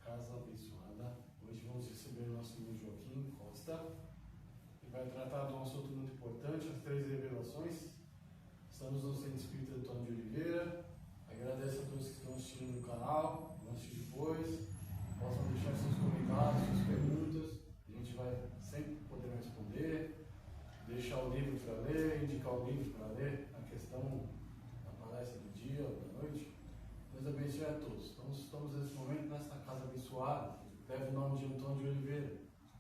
Casa Abençoada. Hoje vamos receber o nosso irmão Joaquim Costa, que vai tratar de um assunto muito importante, as 3 revelações. Estamos no Centro Espírita Antônio de Oliveira. Agradeço a todos que estão assistindo no canal, vão assistir depois. Possam deixar seus comentários, suas perguntas. A gente vai sempre poder responder. Deixar o livro para ler, indicar o livro para ler, a questão da palestra do dia ou da noite. Deus abençoe a todos. Então, estamos nesse momento nesta casa abençoada, que leva o nome de Antônio de Oliveira,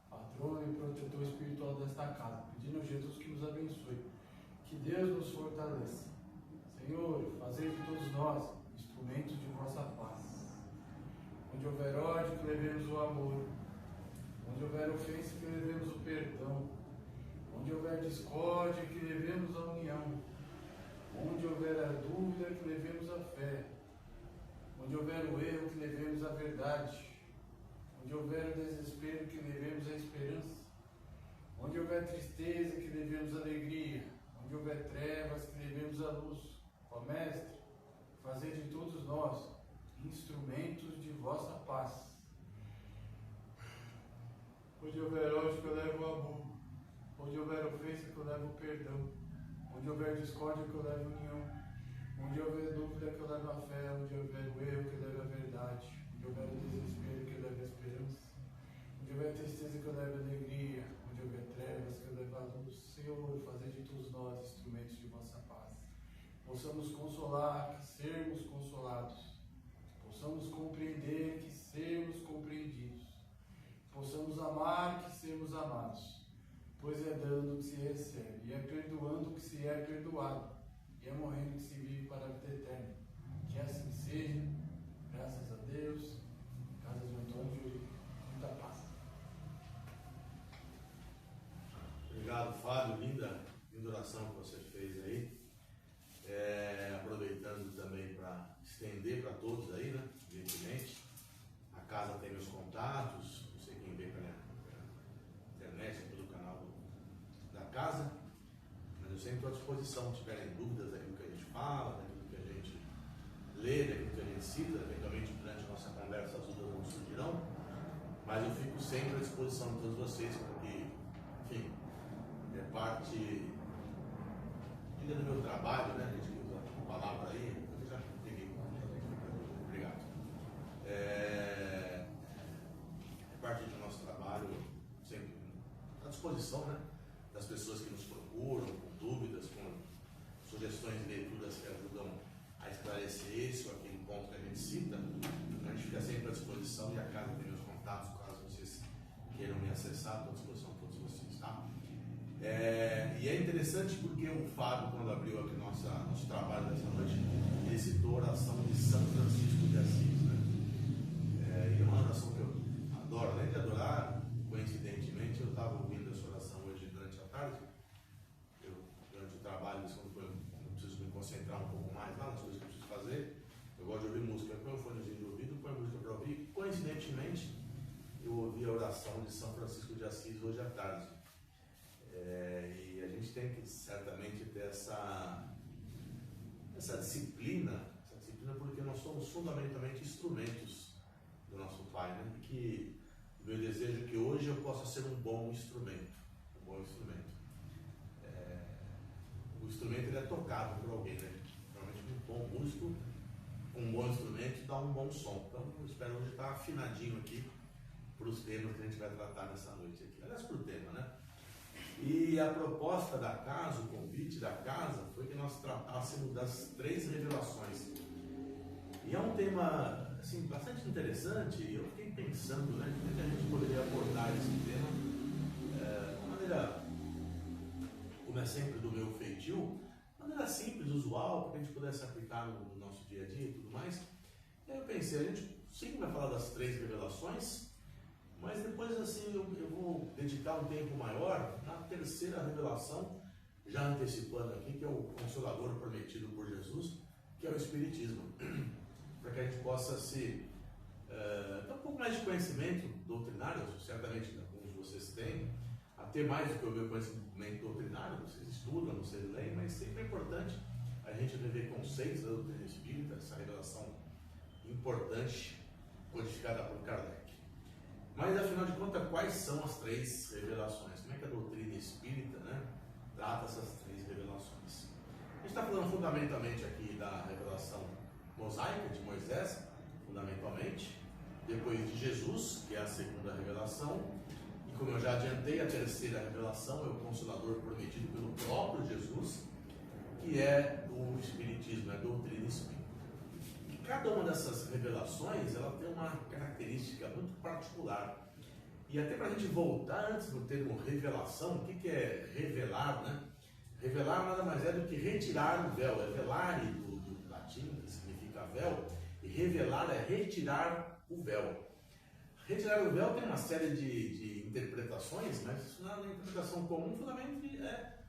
patrono e protetor espiritual desta casa, pedindo a Jesus que nos abençoe, que Deus nos fortaleça. Senhor, fazei de todos nós instrumentos de vossa paz. Onde houver ódio, que levemos o amor. Onde houver ofensa, que levemos o perdão. Onde houver discórdia, que levemos a união. Onde houver a dúvida, que levemos a fé. Onde houver o erro, que levemos a verdade. Onde houver o desespero, que levemos a esperança. Onde houver tristeza, que levemos a alegria. Onde houver trevas, que levemos a luz. Ó Mestre, fazei de todos nós instrumentos de vossa paz. Onde houver ódio, que eu levo o amor. Onde houver ofensa, que eu levo o perdão. Onde houver discórdia, que eu levo união. Onde houver dúvida, que eu levo a fé. Onde houver o erro, que eu levo a verdade. Onde houver o desespero, que eu levo a esperança. Onde houver tristeza, que eu levo a alegria. Onde houver trevas, que eu levo a luz. Senhor, fazei de todos nós instrumentos de vossa paz. Possamos consolar, que sermos consolados. Possamos compreender, que sermos compreendidos. Possamos amar, que sermos amados. Pois é dando que se recebe, e é perdoando que se é perdoado, e é morrendo que se vive para a vida eterna. Que assim seja, graças a Deus. Casa de Antônio, muita paz. Obrigado, Fábio. Linda oração que você fez aí. Aproveitando também para estender para todos aí, né? Evidentemente. A casa tem meus contatos, não sei quem vê pela internet, pelo canal da casa, mas eu sempre estou à disposição, se tiverem dúvidas daquilo que a gente fala, daquilo que a gente lê, daquilo que a gente cita, eventualmente durante a nossa conversa as dúvidas não surgirão, mas eu fico sempre à disposição de todos vocês, porque, enfim, é parte do meu trabalho, né? A gente usa a palavra aí, eu já peguei. Obrigado. É parte do nosso trabalho, sempre à disposição, né? Das pessoas que nos procuram, com dúvidas, com sugestões de leituras que ajudam a esclarecer esse ou aquele ponto que a gente cita. A gente fica sempre à disposição e a casa tem meus contatos, caso vocês queiram me acessar, estou à disposição de todos vocês, tá? E é interessante porque o Fábio, quando abriu aqui nosso trabalho dessa noite, ele citou a oração de São Francisco de Assis, né? E é uma oração que eu adoro, além de adorar, coincidentemente, eu estava ouvindo essa oração hoje durante a tarde. Durante o trabalho, quando eu preciso me concentrar um pouco mais lá nas coisas que eu preciso fazer, eu gosto de ouvir música. Eu ponho o fonezinho de ouvido, ponho música para ouvir. Coincidentemente, eu ouvi a oração de São Francisco de Assis hoje à tarde. E a gente tem que certamente ter essa disciplina porque nós somos fundamentalmente instrumentos do nosso Pai, né? E que o meu desejo é que hoje eu possa ser um bom instrumento. O instrumento ele é tocado por alguém, né? Normalmente um bom músico, um bom instrumento dá um bom som. Então eu espero hoje estar afinadinho aqui para os temas que a gente vai tratar nessa noite aqui. Aliás, para o tema, né? E a proposta da casa, o convite da casa, foi que nós tratássemos das 3 revelações. E é um tema assim, bastante interessante, e eu fiquei pensando, né, como é que a gente poderia abordar esse tema de uma maneira, como é sempre do meu feitio, de maneira simples, usual, para que a gente pudesse aplicar no nosso dia a dia e tudo mais. E aí eu pensei, a gente sim vai falar das 3 revelações, mas depois assim eu vou dedicar um tempo maior na 3ª revelação, já antecipando aqui, que é o Consolador prometido por Jesus, que é o Espiritismo, para que a gente possa ter um pouco mais de conhecimento doutrinário, certamente alguns de vocês têm, até mais do que o meu conhecimento doutrinário, vocês estudam, vocês leem, mas sempre é importante a gente rever conceitos da doutrina espírita, essa revelação importante, codificada por Kardec. Mas afinal de contas, quais são as três revelações? Como é que a doutrina espírita, né, trata essas três revelações? A gente está falando fundamentalmente aqui da revelação mosaica de Moisés, fundamentalmente, depois de Jesus, que é a segunda revelação, e como eu já adiantei, a terceira revelação é o Consolador prometido pelo próprio Jesus, que é o Espiritismo, é a doutrina espírita. E cada uma dessas revelações, ela tem uma característica muito particular. E até para a gente voltar antes do termo revelação, o que é revelar, né? Revelar nada mais é do que retirar o véu, é velare do latim, que significa véu, e revelar é retirar o véu. Retirar o véu tem uma série de interpretações, mas isso não é uma interpretação comum, fundamentalmente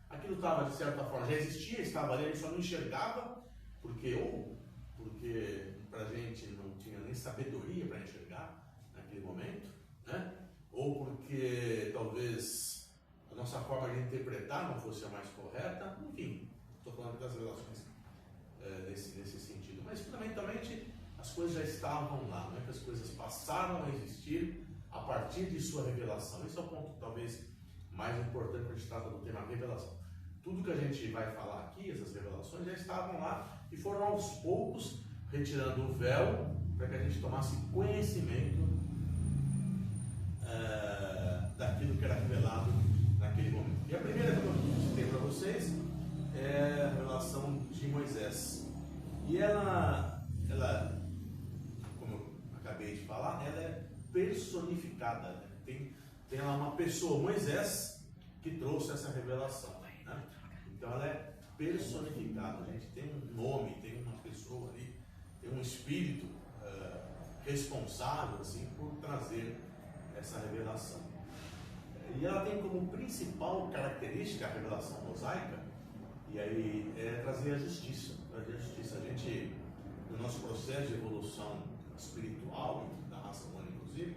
aquilo estava, de certa forma, já existia, estava ali, a gente só não enxergava, porque para a gente não tinha nem sabedoria para enxergar naquele momento, né? Ou porque talvez a nossa forma de interpretar não fosse a mais correta, enfim, estou falando das relações nesse sentido, mas fundamentalmente as coisas já estavam lá, não é que as coisas passaram a existir a partir de sua revelação. Esse é o ponto talvez mais importante quando a gente trata do tema revelação. Tudo que a gente vai falar aqui, essas revelações, já estavam lá e foram aos poucos retirando o véu para que a gente tomasse conhecimento daquilo que era revelado naquele momento. E a primeira que eu citei para vocês é a revelação de Moisés. E ela, como eu acabei de falar, ela é personificada, né? Tem lá uma pessoa, Moisés, que trouxe essa revelação, né? Então ela é personificada, a gente tem um nome, tem uma pessoa ali, tem um espírito responsável assim, por trazer essa revelação. E ela tem como principal característica a revelação mosaica, e aí é trazer a justiça. Trazer a justiça. A gente, no nosso processo de evolução espiritual, da raça humana inclusive,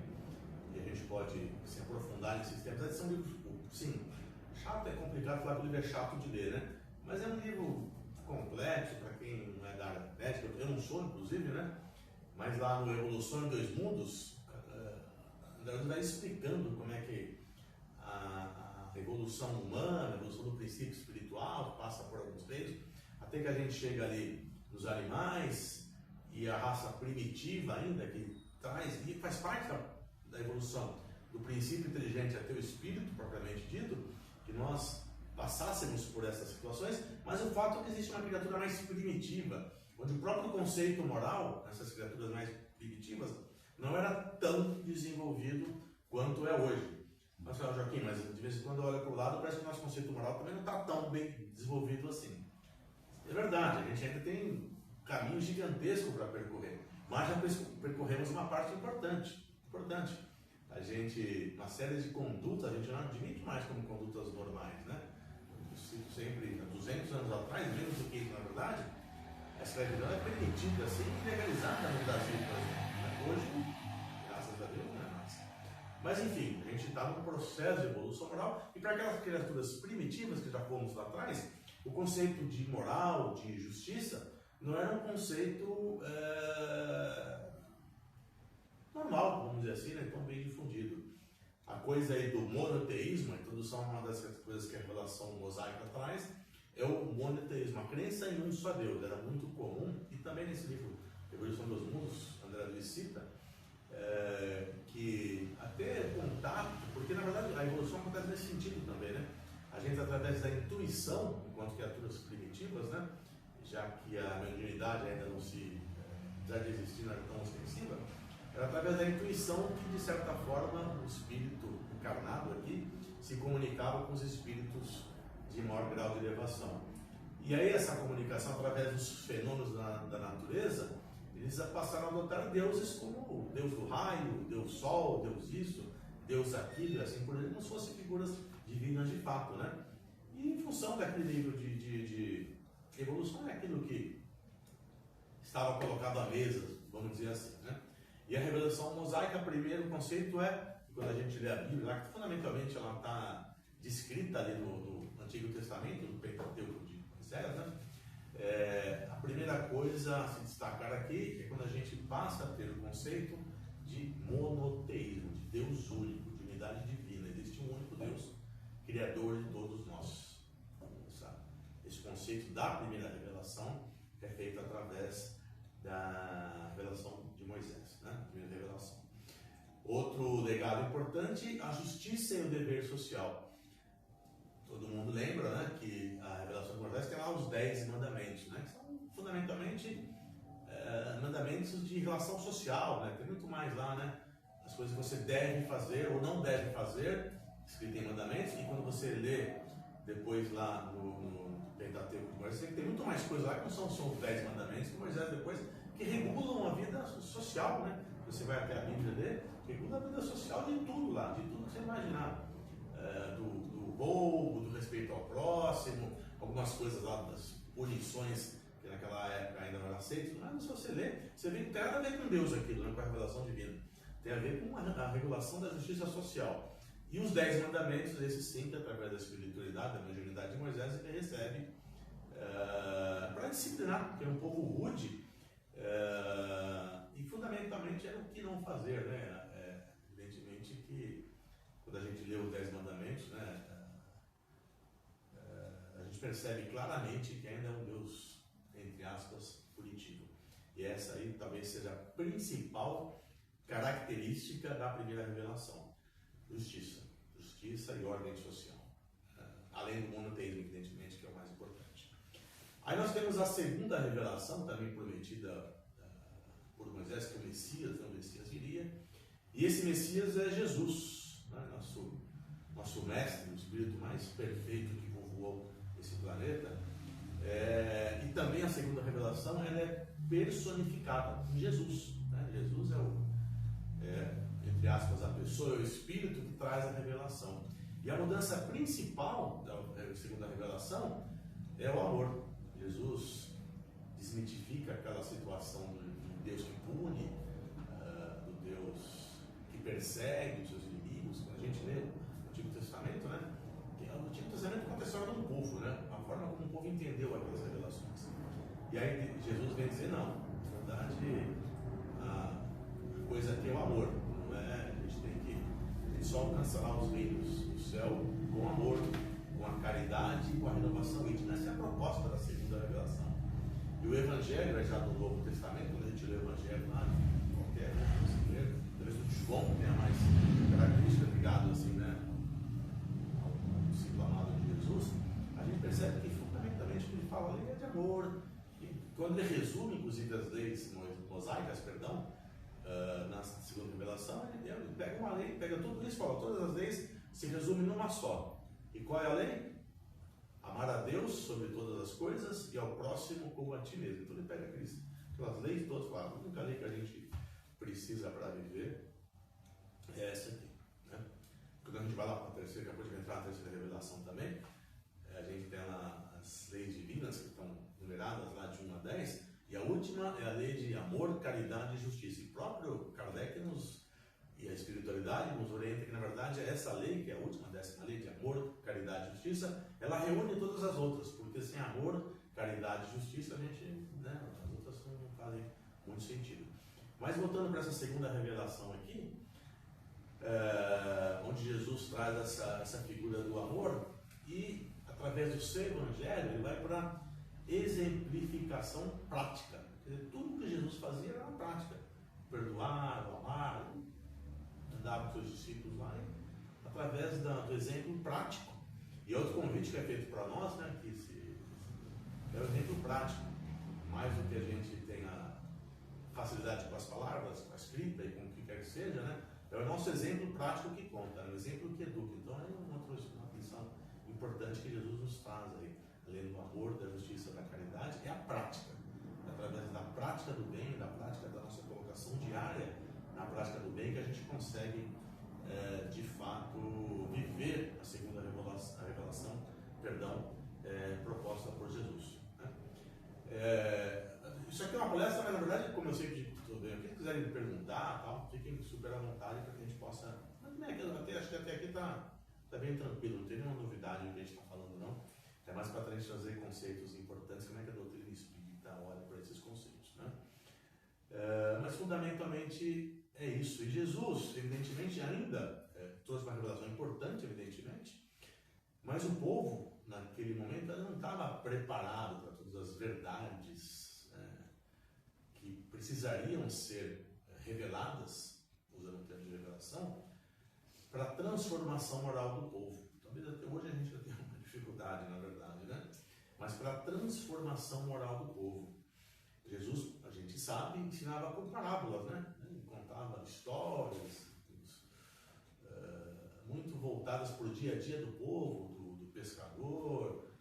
e a gente pode se aprofundar nesses temas, são livros, sim, chato, é complicado falar que o livro é chato de ler, né? Mas é um livro complexo para quem não é da área médica, eu não sou inclusive, né? Mas lá no Evolução em Dois Mundos, André vai explicando como é que a evolução humana, a evolução do princípio espiritual, passa por alguns reinos, até que a gente chega ali nos animais e a raça primitiva ainda, que traz e faz parte da evolução do princípio inteligente até o espírito, propriamente dito, que nós passássemos por essas situações, mas o fato é que existe uma criatura mais primitiva, onde o próprio conceito moral, essas criaturas mais primitivas, não era tão desenvolvido quanto é hoje. Mas fala, Joaquim, mas de vez em quando eu olho para o lado, parece que o nosso conceito moral também não está tão bem desenvolvido assim. É verdade, a gente ainda tem um caminho gigantesco para percorrer, mas já percorremos uma parte importante. A gente, uma série de condutas, a gente não admite mais como condutas normais, né? Eu cito sempre, há 200 anos atrás, menos do que isso na verdade, a escravidão é permitida, assim, legalizada no Brasil, por exemplo. Hoje, graças a Deus, não é mais. Mas enfim, a gente está num processo de evolução moral, e para aquelas criaturas primitivas que já fomos lá atrás, o conceito de moral, de justiça, não era um conceito normal, vamos dizer assim, né? Tão bem difundido. A coisa aí do monoteísmo, a introdução a uma das coisas que a revelação mosaica traz, é o monoteísmo, a crença em um só Deus. Era muito comum, e também nesse livro Evolução dos Mundos, André Luiz cita, que até contato, porque na verdade a evolução acontece nesse sentido também, né? A gente, através da intuição, enquanto criaturas primitivas, né? Já que a mediunidade ainda não se, já de existir, não era tão ostensiva, era através da intuição que, de certa forma, o espírito encarnado aqui se comunicava com os espíritos de maior grau de elevação. E aí essa comunicação, através dos fenômenos da natureza, eles passaram a adotar deuses como Deus do raio, Deus sol, Deus isso, Deus aquilo, e assim por diante, como se fossem figuras divinas de fato, né? E em função daquele livro de evolução, é aquilo que estava colocado à mesa, vamos dizer assim, né? E a revelação mosaica, primeiro conceito é, quando a gente lê a Bíblia, lá, que fundamentalmente ela está descrita ali no Antigo Testamento, no Pentateuco de Moisés, né? A primeira coisa a se destacar aqui é quando a gente passa a ter o conceito de monoteísmo, de Deus Criador de todos nós. Esse conceito da primeira revelação é feito através da revelação de Moisés, né? Primeira revelação. Outro legado importante, a justiça e o dever social. Todo mundo lembra, né, que a revelação de Moisés tem lá os 10 mandamentos, né, que são fundamentalmente mandamentos de relação social, né, tem muito mais lá, né, as coisas que você deve fazer ou não deve fazer, escrito em mandamentos, e quando você lê depois lá no Pentateuco de Moisés, tem muito mais coisas lá que não são os 10 mandamentos que Moisés depois, que regulam a vida social, né, você vai até a Bíblia ler, regula a vida social de tudo lá, de tudo que você imaginar, do roubo, do respeito ao próximo, algumas coisas lá das punições que naquela época ainda não eram aceitas, mas se você ler, você vê que tem nada a ver com Deus aquilo, né, com a revelação divina, tem a ver com a regulação da justiça social. E os 10 mandamentos, esses sim, que através da espiritualidade, da mediunidade de Moisés, ele recebe para disciplinar, porque é um povo rude, e fundamentalmente era o que não fazer, né? Evidentemente que quando a gente lê os 10 mandamentos, né, a gente percebe claramente que ainda é um Deus, entre aspas, punitivo. E essa aí talvez seja a principal característica da primeira revelação: justiça e ordem social. Além do monoteísmo, evidentemente, que é o mais importante. Aí nós temos a segunda revelação, também prometida por Moisés, que o Messias viria. E esse Messias é Jesus, né? nosso mestre, o espírito mais perfeito que povoou esse planeta. E também a segunda revelação, ela é personificada em Jesus, né? Jesus entre aspas, a pessoa, é o espírito que traz a revelação. E a mudança principal da segunda revelação é o amor. Jesus desmitifica aquela situação do Deus que pune, do Deus que persegue os seus inimigos. Quando a gente lê o Antigo Testamento, né? O Antigo Testamento conta a história de um povo, né? A forma como o povo entendeu aquelas revelações. E aí Jesus vem dizer, não, na verdade, a coisa aqui é o amor, não é? A gente só alcançará os reinos do céu com amor, com a caridade e com a renovação íntima. Essa é a proposta da segunda revelação. E o Evangelho é já do Novo Testamento, quando a gente lê o Evangelho lá, qualquer brasileiro, talvez o João tenha mais característica ligada assim, né, ao discípulo amado de Jesus, a gente percebe que fundamentalmente ele fala ali é de amor. E quando ele resume, inclusive, as leis mosaicas, na segunda revelação, ele pega uma lei, pega tudo isso, fala, todas as leis se resumem numa só. E qual é a lei? Amar a Deus sobre todas as coisas e ao próximo como a ti mesmo. Então ele pega aquelas leis todas, fala, a única lei que a gente precisa para viver é essa aqui, né? Quando a gente vai lá para a terceira, depois de entrar na terceira revelação também, a gente tem lá as leis divinas que estão numeradas lá de 1 a 10, e a última é a lei de amor, caridade e justiça. E próprio Kardec e a espiritualidade nos orienta que, na verdade, é essa lei, que é a última, 10ª lei de amor, caridade e justiça, ela reúne todas as outras, porque sem amor, caridade e justiça, a gente, né, as outras não fazem muito sentido. Mas voltando para essa segunda revelação aqui, onde Jesus traz essa figura do amor, e através do seu evangelho, ele vai para a exemplificação prática. Quer dizer, tudo que Jesus fazia era na prática: perdoar, amar, andar com seus discípulos lá, através do exemplo prático. E outro convite que é feito para nós, né, que é o exemplo prático. Mais do que a gente tenha facilidade com as palavras, com a escrita e com o que quer que seja, né, é o nosso exemplo prático que conta, é o exemplo que educa. Então é uma lição importante que Jesus nos traz aí, além do amor, da justiça, da caridade, é a prática. Através da prática do bem, da prática da nossa colocação diária na prática do bem, que a gente consegue, de fato, viver a segunda revelação, proposta por Jesus, né? Isso aqui é uma palestra, mas na verdade, como eu sempre estou vendo, se quiserem me perguntar, tal, fiquem super à vontade para que a gente possa. Acho que até aqui está bem tranquilo, não tem nenhuma novidade no que a gente está falando, não. É mais para a gente trazer conceitos importantes, como é que a doutrina espírita olha para esses conceitos, né? Mas fundamentalmente é isso. E Jesus, evidentemente, ainda trouxe uma revelação importante, evidentemente, Mas o povo, naquele momento, não estava preparado para todas as verdades que precisariam ser reveladas, usando o termo de revelação, para a transformação moral do povo. Talvez até hoje a gente já tenha uma dificuldade, na verdade, né? Mas para a transformação moral do povo. Jesus, a gente sabe, ensinava por parábolas, né? Ele contava histórias muito voltadas para o dia a dia do povo, do pescador,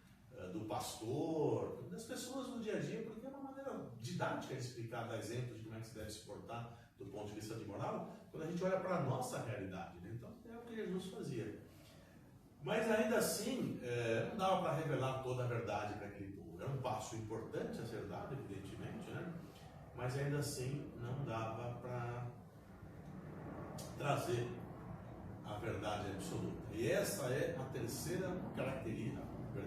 do pastor, das pessoas no dia a dia, porque é uma maneira didática de explicar, dar exemplos de como é que se deve se portar do ponto de vista de moral, quando a gente olha para a nossa realidade, né? Então é o que Jesus fazia. Mas ainda assim, não dava para revelar toda a verdade para aquele povo. Era um passo importante a ser dado, evidentemente, né? Mas ainda assim não dava para trazer a verdade absoluta. E essa é a terceira característica,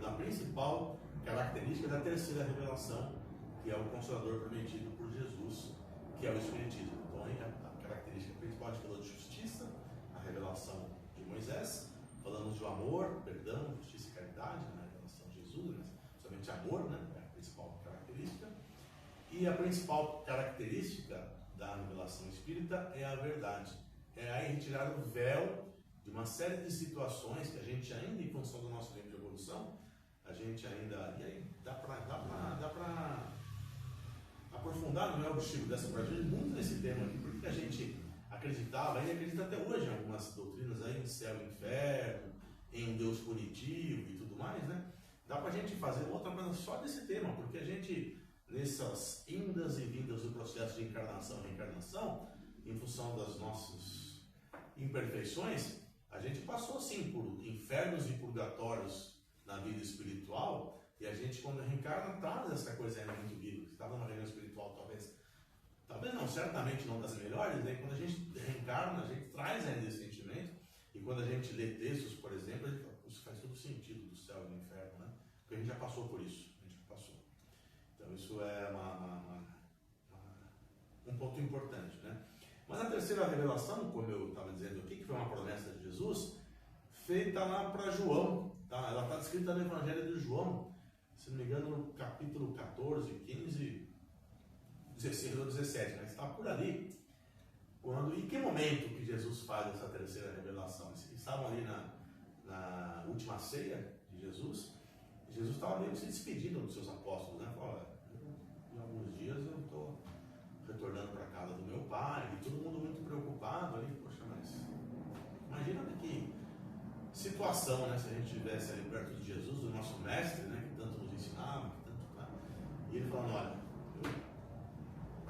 a principal característica da terceira revelação, que é o Consolador prometido por Jesus, que é o Espiritismo. Então, a característica principal de falou de justiça, a revelação de Moisés, falamos de amor, perdão, justiça e caridade na revelação de Jesus, né? Somente amor, né? É a principal característica. E a principal característica da revelação espírita é a verdade. É aí retirar o véu de uma série de situações que a gente ainda, em função do nosso tempo de evolução, a gente ainda... E aí dá para aprofundar, não é o objetivo dessa partida, muito nesse tema aqui, porque a gente acreditava, ainda acredita até hoje em algumas doutrinas aí, em céu e inferno, em um Deus punitivo e tudo mais, né? Dá pra gente fazer outra coisa só desse tema, porque a gente, nessas indas e vindas do processo de encarnação e reencarnação, em função das nossas imperfeições, a gente passou sim por infernos e purgatórios na vida espiritual, e a gente, quando reencarna, traz essa coisa ainda muito viva. Você estava numa reunião espiritual, talvez não, certamente não das melhores, né? Quando a gente reencarna, a gente traz ainda esse sentimento, e quando a gente lê textos, por exemplo, a gente fala, isso faz todo sentido do céu e do inferno, né? Porque a gente já passou por isso, a gente já passou. Então isso é um ponto importante, né? Mas a terceira revelação, como eu estava dizendo aqui, que foi uma promessa de Jesus, feita lá para João, tá? Ela está descrita no Evangelho de João, se não me engano, no capítulo 14, 15, 16 ou 17, mas está por ali. Em que momento que Jesus faz essa terceira revelação? Eles estavam ali na última ceia de Jesus, e Jesus estava meio que se despedindo dos seus apóstolos, né? Falou, olha, em alguns dias eu estou retornando para a casa do meu pai, e todo mundo muito preocupado ali. Poxa, mas imagina que situação, né? Se a gente estivesse ali perto de Jesus, do nosso mestre, né? Que tanto nos ensinava, que tanto, né? E ele falando, olha,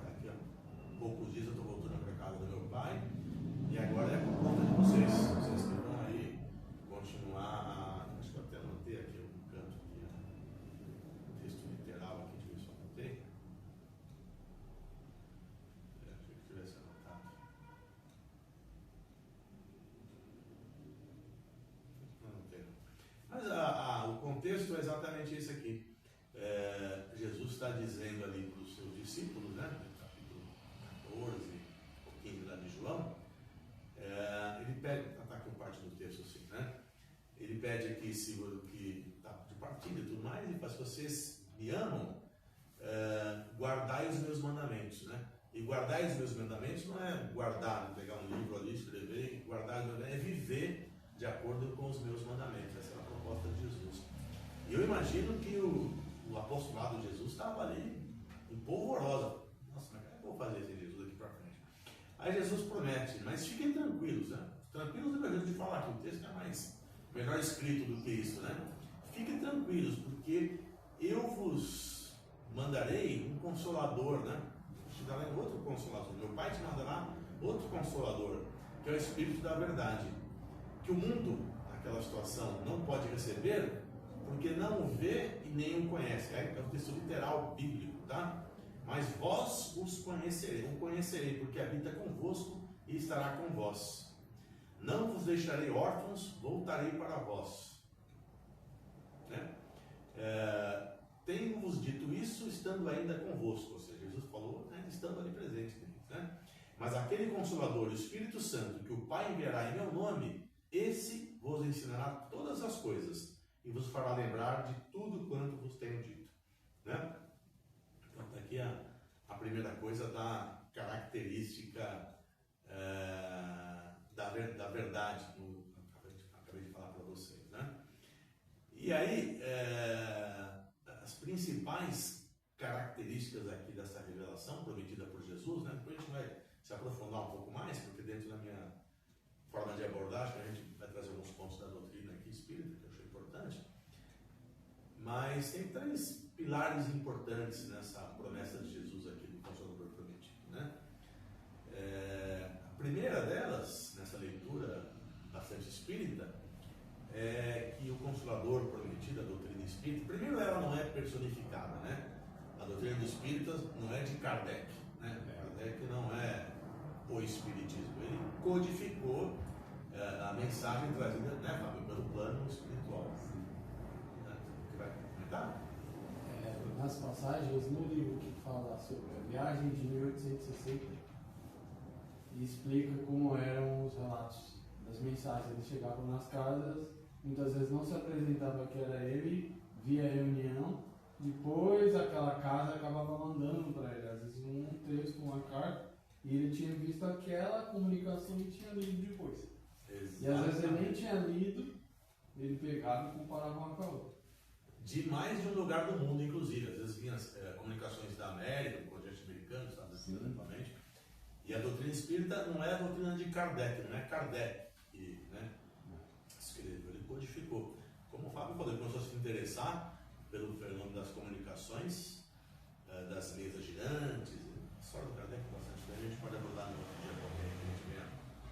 daqui a poucos dias eu estou voltando para a casa do meu pai, e agora é por conta de vocês que vão aí continuar acho que eu até anotei aqui um canto aqui, um texto literal aqui, deixa eu ver se eu anotei. Achei que tivesse anotado. Não anotei. Mas o contexto é exatamente esse aqui. Jesus está dizendo ali para os seus discípulos, né, no capítulo 14, ou 15 lá de João, ele pede, está aqui parte do texto assim, né? Ele pede aqui, que está de partida e tudo mais, e fala, se vocês me amam, guardai os meus mandamentos, né? E guardai os meus mandamentos não é guardar, pegar um livro ali, escrever, guardar os meus mandamentos, é viver de acordo com os meus mandamentos. Essa é a proposta de Jesus. E eu imagino que o apostolado de Jesus estava ali em polvorosa. Nossa, mas como é que eu vou fazer esse Jesus aqui para frente? Aí Jesus promete, mas fiquem tranquilos, né? Tranquilos é melhor de falar que o texto é melhor escrito do que isso, né? Fiquem tranquilos, porque eu vos mandarei um consolador, né? Te darei outro consolador. Meu Pai te mandará outro consolador, que é o Espírito da Verdade, que o mundo, naquela situação, não pode receber, porque não o vê e nem o conhece. É o texto literal bíblico, tá? Mas vós os conhecerei, porque habita convosco e estará com vós. Não vos deixarei órfãos, voltarei para vós. Né? Tenho-vos dito isso estando ainda convosco. Ou seja, Jesus falou, né, estando ali presente. Né? Mas aquele Consolador, o Espírito Santo, que o Pai enviará em meu nome, esse vos ensinará todas as coisas e vos fará lembrar de tudo quanto vos tenho dito. Né? Então, está aqui a primeira coisa da característica da verdade, acabei de falar para vocês. Né? E aí, as principais características aqui dessa revelação prometida por Jesus, né? Depois a gente vai se aprofundar um pouco mais, porque dentro da minha forma de abordagem a gente vai trazer alguns pontos da doutrina aqui espírita, que eu achei importante. Mas tem 3 pilares importantes nessa promessa de Jesus aqui do Consolador prometido, né? A primeira delas, nessa leitura bastante espírita, é que o Consolador prometido, a doutrina espírita, primeiro ela não é personificada, né? A doutrina do Espírita não é de Kardec, né? Kardec não é o Espiritismo, ele codificou a mensagem trazida, né, Fábio, pelo plano espiritual. Você vai comentar? Nas passagens no livro que fala sobre a viagem de 1860 e explica como eram os relatos das mensagens. Eles chegavam nas casas, muitas vezes não se apresentava que era ele, via reunião, depois aquela casa acabava mandando para ele, às vezes um texto, uma carta, e ele tinha visto aquela comunicação e tinha lido depois. Exatamente. E às vezes ele nem tinha lido, ele pegava e comparava uma com a outra. De mais de um lugar do mundo, inclusive. Às vezes vinha comunicações da América, do continente americano, Estados Unidos, principalmente. E a doutrina espírita não é a doutrina de Kardec, não é Kardec que, né, escreveu, ele codificou. Como o Fábio falou, ele começou a se interessar pelo fenômeno das comunicações, das mesas girantes. A história do Kardec é bastante bem, a gente pode abordar no outro dia qualquer, que a gente venha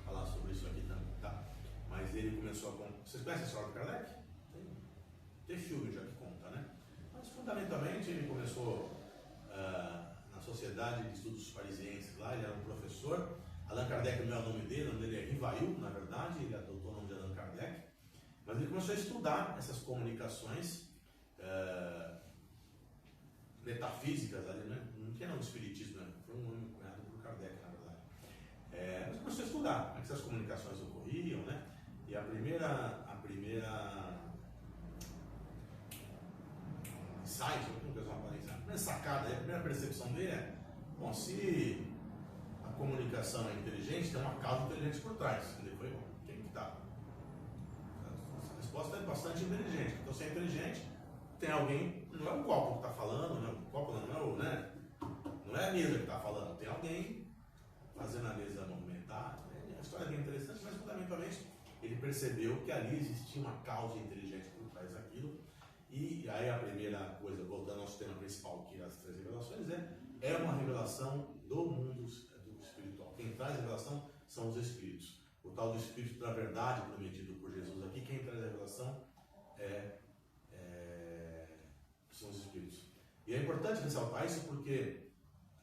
falar sobre isso aqui também, tá? Mas ele começou a... Vocês conhecem a história do Kardec? Tem filme já que conta, né? Mas fundamentalmente ele começou na Sociedade de Estudos Parisienses lá, ele era um professor. Allan Kardec não é o nome dele, o nome dele é Rivail, na verdade, ele adotou o nome de Allan Kardec. Mas ele começou a estudar essas comunicações metafísicas ali, né? Não tinha nome de espiritismo, né? Foi um nome cunhado por Kardec, na verdade. Mas começou a estudar como é que essas comunicações ocorriam, né? E a primeira insight, a primeira sacada, a primeira percepção dele é: bom, se a comunicação é inteligente, tem uma causa inteligente por trás. Ele foi, bom, quem que está? A resposta é bastante inteligente. Então, se é inteligente, tem alguém, não é o copo que está falando, não é o copo, não é o, né? Não é a mesa que está falando, tem alguém fazendo a mesa movimentar. A história é bem interessante, mas fundamentalmente ele percebeu que ali existia uma causa inteligente por trás daquilo. E aí a primeira coisa, voltando ao nosso tema principal, que é as 3 revelações, é uma revelação do mundo do espiritual. Quem traz a revelação são os espíritos. O tal do espírito da verdade prometido por Jesus aqui, quem traz a revelação são os espíritos. E é importante ressaltar isso porque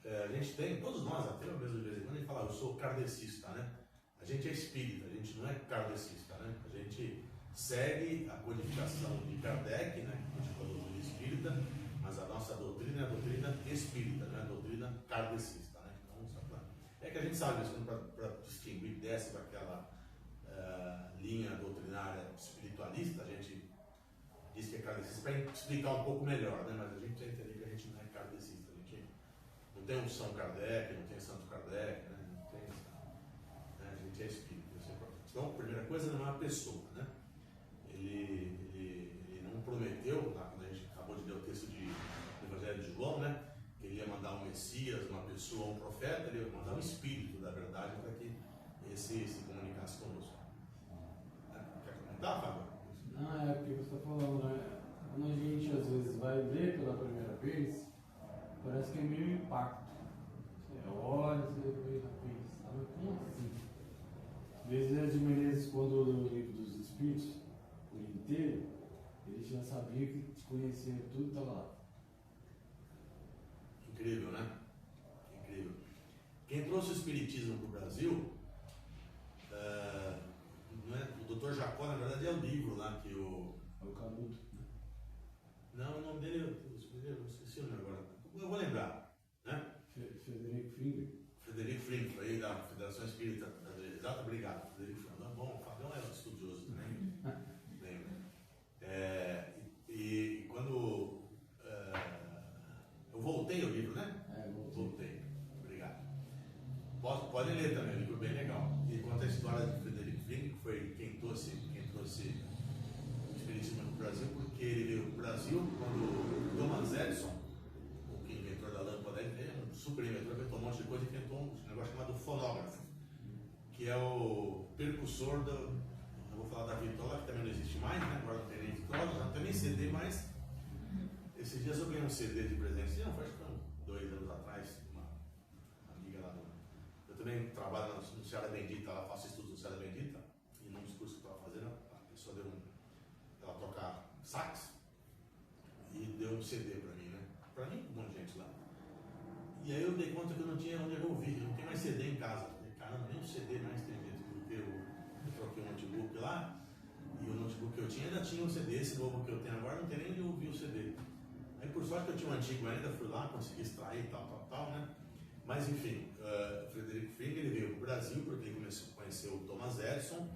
a gente tem, todos nós, até eu mesmo de vez em quando, a gente fala: eu sou kardecista, né? A gente é espírita, a gente não é kardecista, né? A gente segue a codificação de Kardec, né? A gente falou do espírita, mas a nossa doutrina é a doutrina espírita, não é a doutrina kardecista, né? Então, só pra... é que a gente sabe isso, para distinguir dessa daquela linha doutrinária espiritualista, a gente diz que é kardecista para explicar um pouco melhor, né? Mas a gente tem que entender que a gente não é kardecista, a gente não tem um São Kardec, não tem Santo Kardec, né? Não tem essa, né? A gente é espírita, isso é importante. Então, a primeira coisa, não é uma pessoa, né? Ele não prometeu, quando a gente acabou de ler o texto do Evangelho de João, né? Que ele ia mandar um Messias, uma pessoa, um profeta, ele ia mandar um espírito da verdade para que esse se comunicasse conosco. Quer comentar, Fábio? Não, é porque você está falando, né? Quando a gente às vezes vai ler pela primeira vez, parece que é meio impacto. Você olha, você pensa, mas como assim? Às vezes de Menezes, quando leu o livro dos Espíritos, por inteiro, ele já sabia que conhecia tudo, estava lá. Incrível, né? Incrível. Quem trouxe o Espiritismo para o Brasil, não é? O Dr. Jacó, na verdade, é o livro lá que o... É o Canuto. Não, o nome dele, eu esqueci o nome agora. Eu vou lembrar, né? Frederico Finger. Frederico Finger, aí da Federação Espírita Brasileira. Exato, obrigado. Frederico Finger. Bom, o Fabião é um estudioso também. Lembra? porque ele veio para o Brasil quando Thomas Edison, o que inventor da lâmpada, ele é um super inventor, inventou um monte de coisa e inventou um negócio chamado fonógrafo, que é o percussor do. Eu vou falar da Vitrola, que também não existe mais, né? Agora não tem nem Vitrola, já não tem nem CD mais. Esses dias eu ganhei um CD de presente, não, faz 2 anos atrás, uma amiga lá do. Eu também trabalho no Seara Bendita, lá faço estudos no Seara Bendita, e num discurso que eu estava fazendo, a pessoa deu ela toca sax e deu um CD para mim, né? Para mim, um monte de gente lá. E aí eu dei conta que eu não tinha onde eu ouvir, eu não tenho mais CD em casa. Eu falei, caramba, nem um CD mais tem jeito, porque eu troquei o notebook lá e o notebook que eu tinha ainda tinha um CD, esse novo que eu tenho agora não tem nem onde ouvir o CD. Aí por sorte que eu tinha um antigo ainda, fui lá, consegui extrair tal, né? Mas enfim, Frederico Fring ele veio para o Brasil porque ele conheceu o Thomas Edison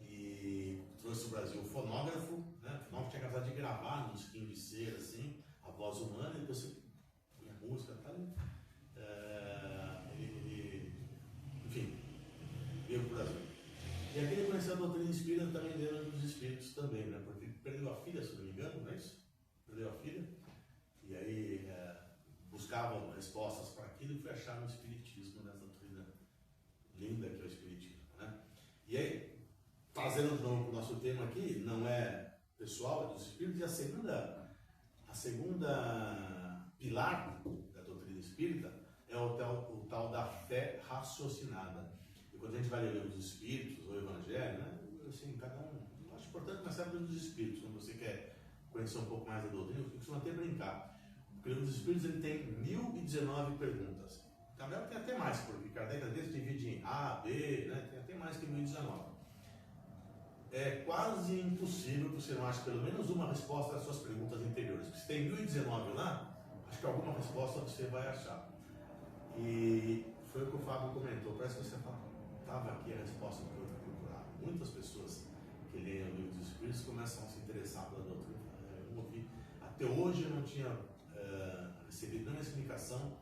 e trouxe o Brasil o fonógrafo, né? O fonógrafo tinha capacidade de gravar num disquinho de cera, assim, a voz humana, e depois você punha música e tal. Enfim, veio para o Brasil. E aqui ele conheceu a doutrina espírita também dentro dos espíritos também, né? Porque ele perdeu a filha, se não me engano, não é isso? Perdeu a filha. E aí buscavam respostas para aquilo e foi achar no espiritismo, nessa doutrina linda que é o espiritismo, né? E aí, trazendo de novo o nosso tema aqui, não é pessoal, é dos espíritos, e a segunda pilar da doutrina espírita é o tal da fé raciocinada. E quando a gente vai ler os espíritos, o evangelho, né? Assim, cada um, eu acho importante começar pelos espíritos, quando você quer conhecer um pouco mais da doutrina, eu costumo até brincar. Porque o livro dos Espíritos ele tem 1019 perguntas. Gabriel tem até mais, porque Kardec às vezes divide em A, B, né? Tem até mais que 1019. É quase impossível que você não ache pelo menos uma resposta às suas perguntas anteriores. Porque se tem 1019 lá, acho que alguma resposta você vai achar. E foi o que o Fábio comentou. Parece que você estava aqui a resposta que eu procurar. Muitas pessoas que leem o livro dos Espíritos começam a se interessar pela doutrina. Eu não ouvi. Até hoje eu não tinha recebido nenhuma explicação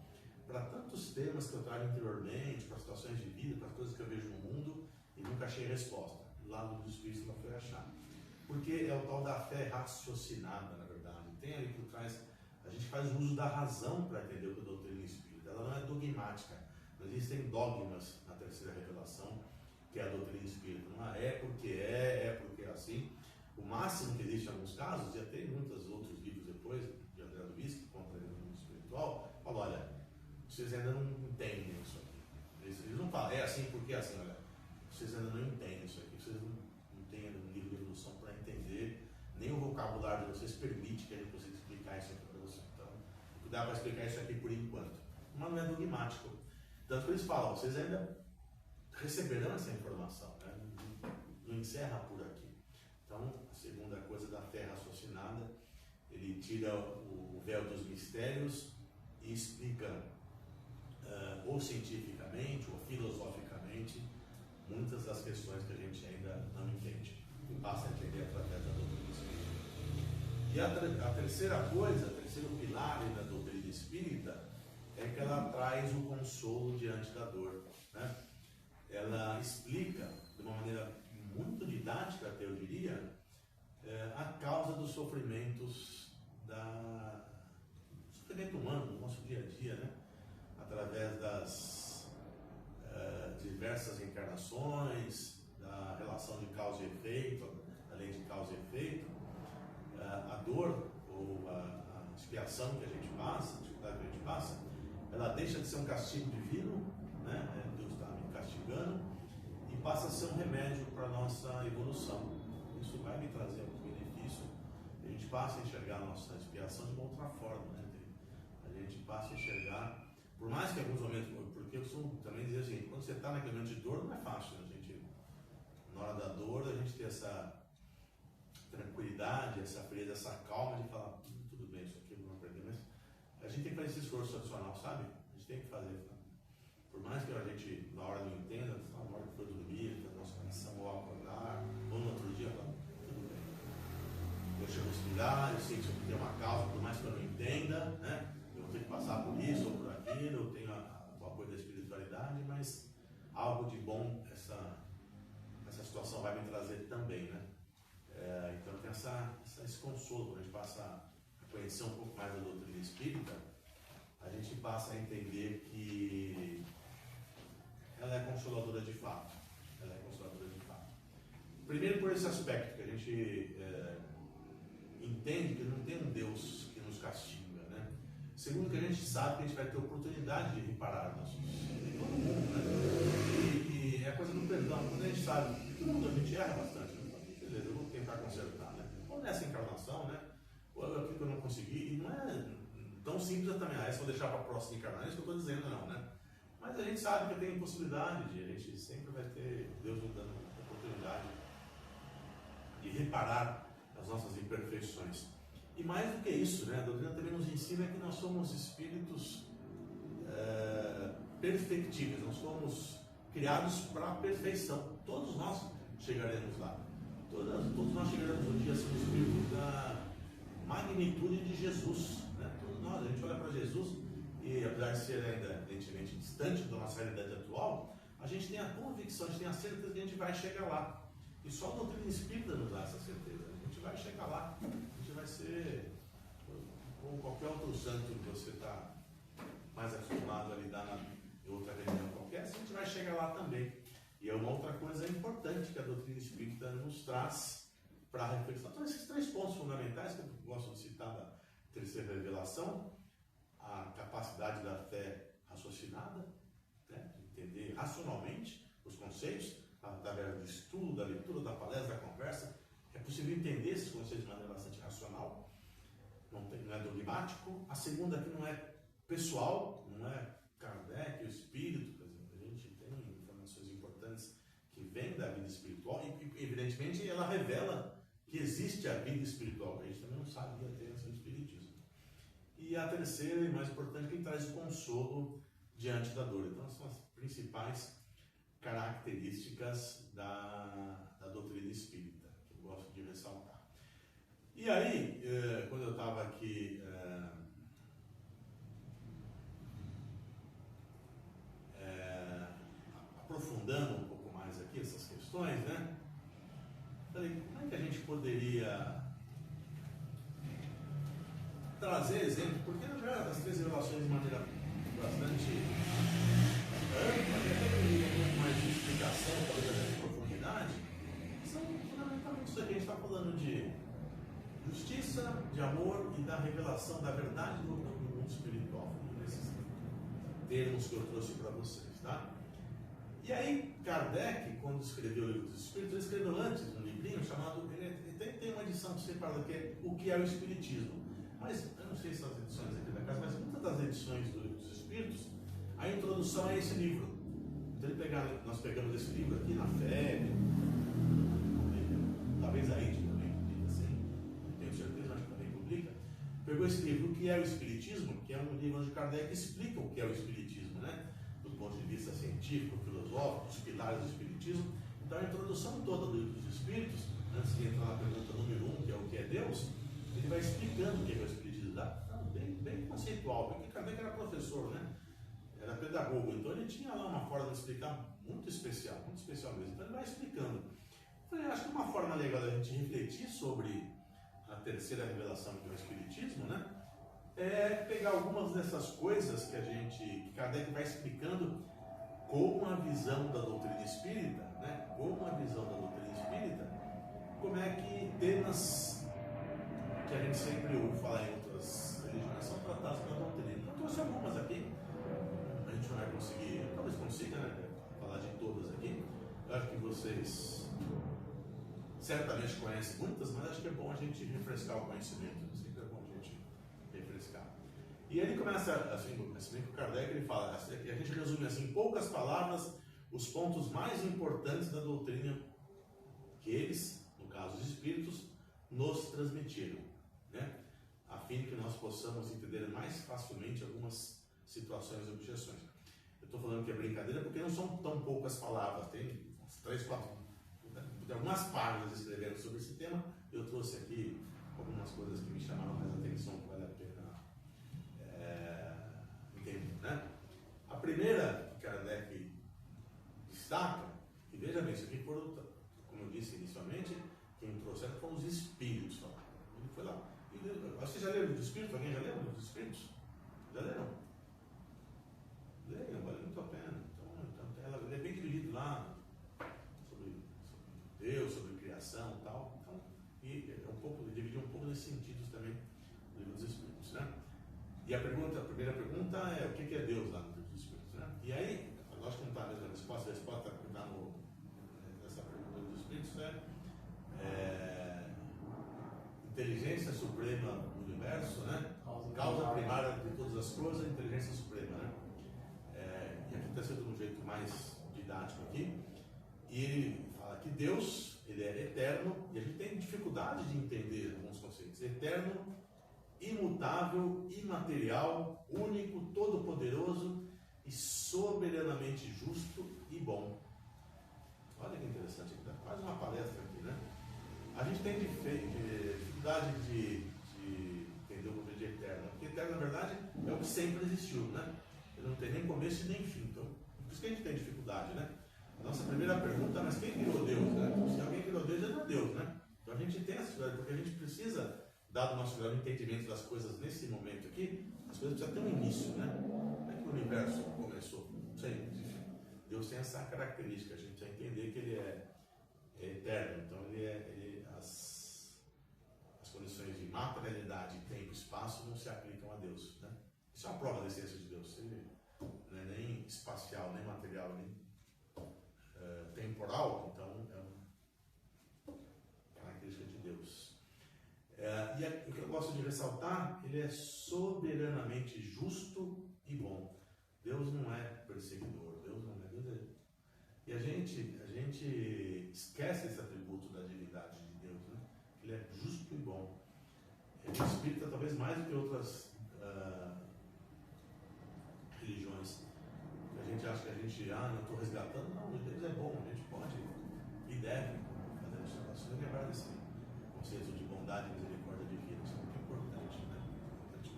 para tantos temas que eu trago anteriormente, para situações de vida, para as coisas que eu vejo no mundo, e nunca achei resposta. Lá no Espírito eu fui achar. Porque é o tal da fé raciocinada, na verdade. Tem ali por trás, a gente faz uso da razão para entender o que é a doutrina espírita. Ela não é dogmática. Não existem dogmas na terceira revelação, que é a doutrina espírita. Não é porque é assim. O máximo que existe em alguns casos, e até em muitos outros livros depois, de André Luiz, que conta o mundo espiritual, fala, olha, vocês ainda não entendem isso aqui. Eles não falam, é assim porque é assim, olha, vocês ainda não entendem isso aqui, vocês não têm um livro de evolução para entender, nem o vocabulário de vocês permite que a gente consiga explicar isso aqui para vocês. Então, cuidar para explicar isso aqui por enquanto. Mas não é dogmático. Tanto que eles falam, vocês ainda receberão essa informação, né? Não encerra por aqui. Então, a segunda coisa da fé raciocinada, ele tira o véu dos mistérios e explica, ou cientificamente, ou filosoficamente, muitas das questões que a gente ainda não entende, e passa a entender através da doutrina espírita. E a terceira coisa, o terceiro pilar da doutrina espírita, é que ela traz o consolo diante da dor, né? Ela explica, de uma maneira muito didática, até eu diria, a causa dos sofrimentos do sofrimento humano no nosso dia a dia, né? Através das diversas encarnações, da relação de causa e efeito, a lei de causa e efeito, a dor ou a expiação que a gente passa, a dificuldade que a gente passa, ela deixa de ser um castigo divino, né? Deus está me castigando, e passa a ser um remédio para a nossa evolução. Isso vai me trazer algum benefício. A gente passa a enxergar a nossa expiação de uma outra forma, né? A gente passa a enxergar, por mais que em alguns momentos, porque eu costumo também dizer assim, quando você está naquele momento de dor, não é fácil, né? Na hora da dor, a gente tem essa tranquilidade, essa frieza, essa calma de falar, tudo bem, isso aqui eu não aprender, mas a gente tem que fazer esse esforço adicional, sabe? A gente tem que fazer. Por mais que a gente, na hora não entenda, na hora que for dormir, na nossa coração, ou acordar, ou no outro dia, fala, tudo bem. Deixa eu respirar, eu sei que isso aqui tem uma causa, por mais que eu não entenda, né? Eu vou ter que passar por isso ou por aquilo, eu tenho o apoio da espiritualidade, mas algo de bom essa situação vai me trazer também, né? Então tem essa esse consolo, quando a gente passa a conhecer um pouco mais da doutrina espírita, a gente passa a entender que ela é consoladora de fato. Ela é consoladora de fato. Primeiro por esse aspecto, que a gente entende que não tem um Deus que nos castiga, né? Segundo, que a gente sabe que a gente vai ter oportunidade de reparar nossos erros. Todo mundo, né? E é a coisa do perdão. Quando a gente sabe que todo mundo a gente erra bastante, né? Beleza, eu vou tentar consertar, né? Ou nessa encarnação, né? Ou aquilo que eu não consegui. E não é tão simples também. Ah, essa eu vou deixar para a próxima encarnação. É isso que eu estou dizendo, não, né? Mas a gente sabe que tem possibilidade de, a gente sempre vai ter Deus nos dando oportunidade de reparar as nossas imperfeições. E mais do que isso, né, a doutrina também nos ensina que nós somos espíritos perfectíveis, nós somos criados para a perfeição. Todos nós chegaremos lá. Todos nós chegaremos um dia a ser um espírito da magnitude de Jesus. Né? Todos nós, a gente olha para Jesus e, apesar de ser ainda, evidentemente, distante da nossa realidade atual, a gente tem a convicção, a gente tem a certeza que a gente vai chegar lá. E só a doutrina espírita nos dá essa certeza. A gente vai chegar lá, a gente vai ser, como qualquer outro santo que você está mais acostumado a lidar em outra religião qualquer, a gente vai chegar lá também. E é uma outra coisa importante que a doutrina espírita nos traz para a reflexão. Então, esses 3 pontos fundamentais que eu gosto de citar da terceira revelação: a capacidade da fé raciocinada, né, de entender racionalmente os conceitos, através do estudo, da leitura, da palestra, da conversa. É possível entender esses conceitos de maneira bastante racional, não é dogmático. A segunda, que não é pessoal, não é Kardec, o espírito. Por exemplo, a gente tem informações importantes que vêm da vida espiritual e evidentemente, ela revela que existe a vida espiritual, que a gente também não sabia ter antes do espiritismo. E a terceira, e mais importante, que ele traz o consolo diante da dor. Então, são as principais características da doutrina espírita, que eu gosto de ressaltar. E aí, quando eu estava aqui aprofundando um pouco mais aqui essas questões, né? Falei, como é que a gente poderia trazer exemplo? Porque já as 3 revelações de maneira bastante ampla, e até um pouco mais de explicação, talvez até de profundidade, são fundamentalmente isso aqui. A gente está falando de justiça, de amor e da revelação da verdade do mundo espiritual, nesses termos que eu trouxe para vocês, tá? E aí, Kardec, quando escreveu o Livro dos Espíritos, ele escreveu antes um livrinho chamado, ele tem uma edição separada que é O que é o Espiritismo. Mas, eu não sei se as edições aqui da casa, mas muitas das edições do Livro dos Espíritos, a introdução é esse livro. Então nós pegamos esse livro aqui na FEB, talvez a Índia também publica, assim, não tenho certeza, mas também publica. Pegou esse livro, O que é o Espiritismo, que é um livro onde Kardec explica o que é o Espiritismo, né? Do ponto de vista científico, filosófico, os pilares do Espiritismo. Então, a introdução toda do Livro dos Espíritos, antes de entrar na pergunta número 1, que é o que é Deus, ele vai explicando o que é o Espiritismo. Bem conceitual, porque Kardec era professor, né? Era pedagogo, então ele tinha lá uma forma de explicar muito especial mesmo. Então, ele vai explicando. Eu falei, acho que uma forma legal da gente refletir sobre a terceira revelação que é o Espiritismo, né? É pegar algumas dessas coisas que Kardec vai explicando com a visão da doutrina espírita, né? Como é que temas que a gente sempre ouve falar em outras religiões são tratados pela doutrina. Então, eu trouxe algumas aqui, a gente não vai conseguir, talvez consiga, né, falar de todas aqui. Eu acho que vocês certamente conhecem muitas, mas acho que é bom a gente refrescar o conhecimento, sempre é bom a gente refrescar. E ele começa, assim que o Kardec ele fala, a gente resume assim, em poucas palavras, os pontos mais importantes da doutrina que eles, no caso os espíritos, nos transmitiram, né? A fim de que nós possamos entender mais facilmente algumas situações e objeções. Eu estou falando que é brincadeira porque não são tão poucas palavras, tem 3, 4, tem algumas páginas escrevendo sobre esse tema. Eu trouxe aqui algumas coisas que me chamaram mais atenção, que vale a pena entender, né? A primeira que Kardec destaca, e veja bem, isso aqui foram, como eu disse inicialmente, quem trouxeram foram os espíritos. Ele foi lá. Vocês já leram o livro dos Espíritos? Alguém já leu o livro dos Espíritos? Já leram? Leiam, vale muito a pena. Então, ele é bem dividido lá sobre Deus, sobre criação e tal. Então, e dividiu um pouco nesses sentidos também no livro dos Espíritos, né? E a primeira pergunta é o que é Deus lá no livro dos Espíritos, né? E aí, nós que não está a mesma resposta, a resposta está nessa pergunta dos Espíritos inteligência suprema do universo, né? Causa primária de todas as coisas, inteligência suprema, né? E aqui está sendo de um jeito mais didático aqui. E ele fala que Deus, ele é eterno, e a gente tem dificuldade de entender alguns conceitos. Eterno, imutável, imaterial, único, todo-poderoso e soberanamente justo e bom. Olha que interessante, dá quase uma palestra aqui, né? A gente tem dificuldade de entender o conceito de eterno, porque eterno, na verdade, é o que sempre existiu, né? Ele não tem nem começo e nem fim, então, por isso que a gente tem dificuldade, né? A nossa primeira pergunta, mas quem criou Deus, né? Se alguém criou Deus, ele não é Deus, né? Então a gente tem essa dificuldade, porque a gente precisa, dado o nosso grau de entendimento das coisas nesse momento aqui, as coisas precisam ter um início, né? Como é que o universo começou? Não sei, Deus tem essa característica, a gente precisa entender que ele é eterno, então as condições de materialidade, tempo e espaço não se aplicam a Deus, né? Isso é uma prova da essência de Deus, ele não é nem espacial, nem material, nem temporal, então é uma característica de Deus. E o que eu gosto de ressaltar, ele é soberanamente justo e bom. Deus não é perseguidor, Deus não é. E a gente esquece esse atributo da divindade de Deus, né? Ele é justo e bom. Ele é espírita, talvez mais do que outras religiões. A gente acha que a gente, não estou resgatando. Não, Deus é bom, a gente pode e deve fazer isso. Nós precisamos lembrar desse conceito de bondade e misericórdia divina. Isso é muito importante, né? Importante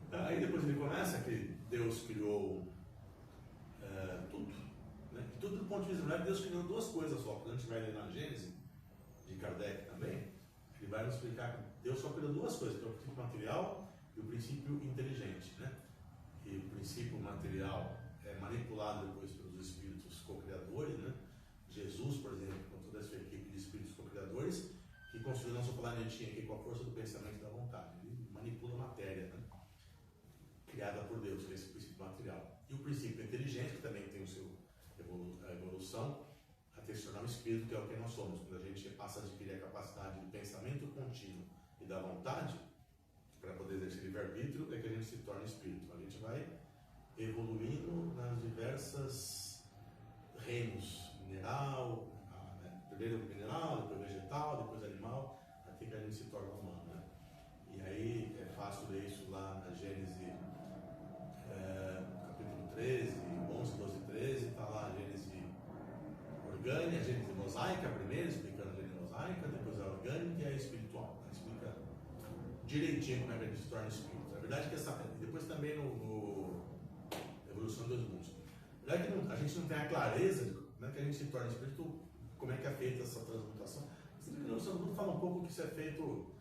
mesmo. Aí depois ele começa que Deus criou tudo. Né? E tudo do ponto de vista breve, Deus criou duas coisas só. Quando a gente vai ler na Gênesis, de Kardec também, ele vai nos explicar que Deus só criou duas coisas, que é o princípio material e o princípio inteligente, né? E o princípio material é manipulado depois pelos espíritos co-criadores, né? Jesus, por exemplo, com toda essa equipe de espíritos co-criadores, que construiu nosso planetinha aqui com a força do pensamento e da vontade. Ele manipula a matéria, né? Criada por Deus, que é esse princípio material. E o princípio inteligente, que também tem a evolução, até se tornar um espírito, que é o que nós somos. Quando a gente passa a adquirir a capacidade de pensamento contínuo e da vontade, para poder exercer livre-arbítrio, é que a gente se torna espírito. A gente vai evoluindo nas diversas reinos, mineral, primeiro mineral, depois vegetal, depois animal, até que a gente se torna humano, né? E aí é fácil ler isso lá na Gênesis, capítulo 13, 11, 12 e 13, está lá a Gênesis orgânica, a Gênesis mosaica primeiro, explicando a Gênesis mosaica, depois a orgânica e a espiritual, né? Explica direitinho como é que a gente se torna espírito. Na verdade que depois também no Evolução dos Mundos. Na verdade que a gente não tem a clareza de como é que a gente se torna espírito, como é que é feita essa transmutação. A Evolução dos Mundos fala um pouco que isso é feito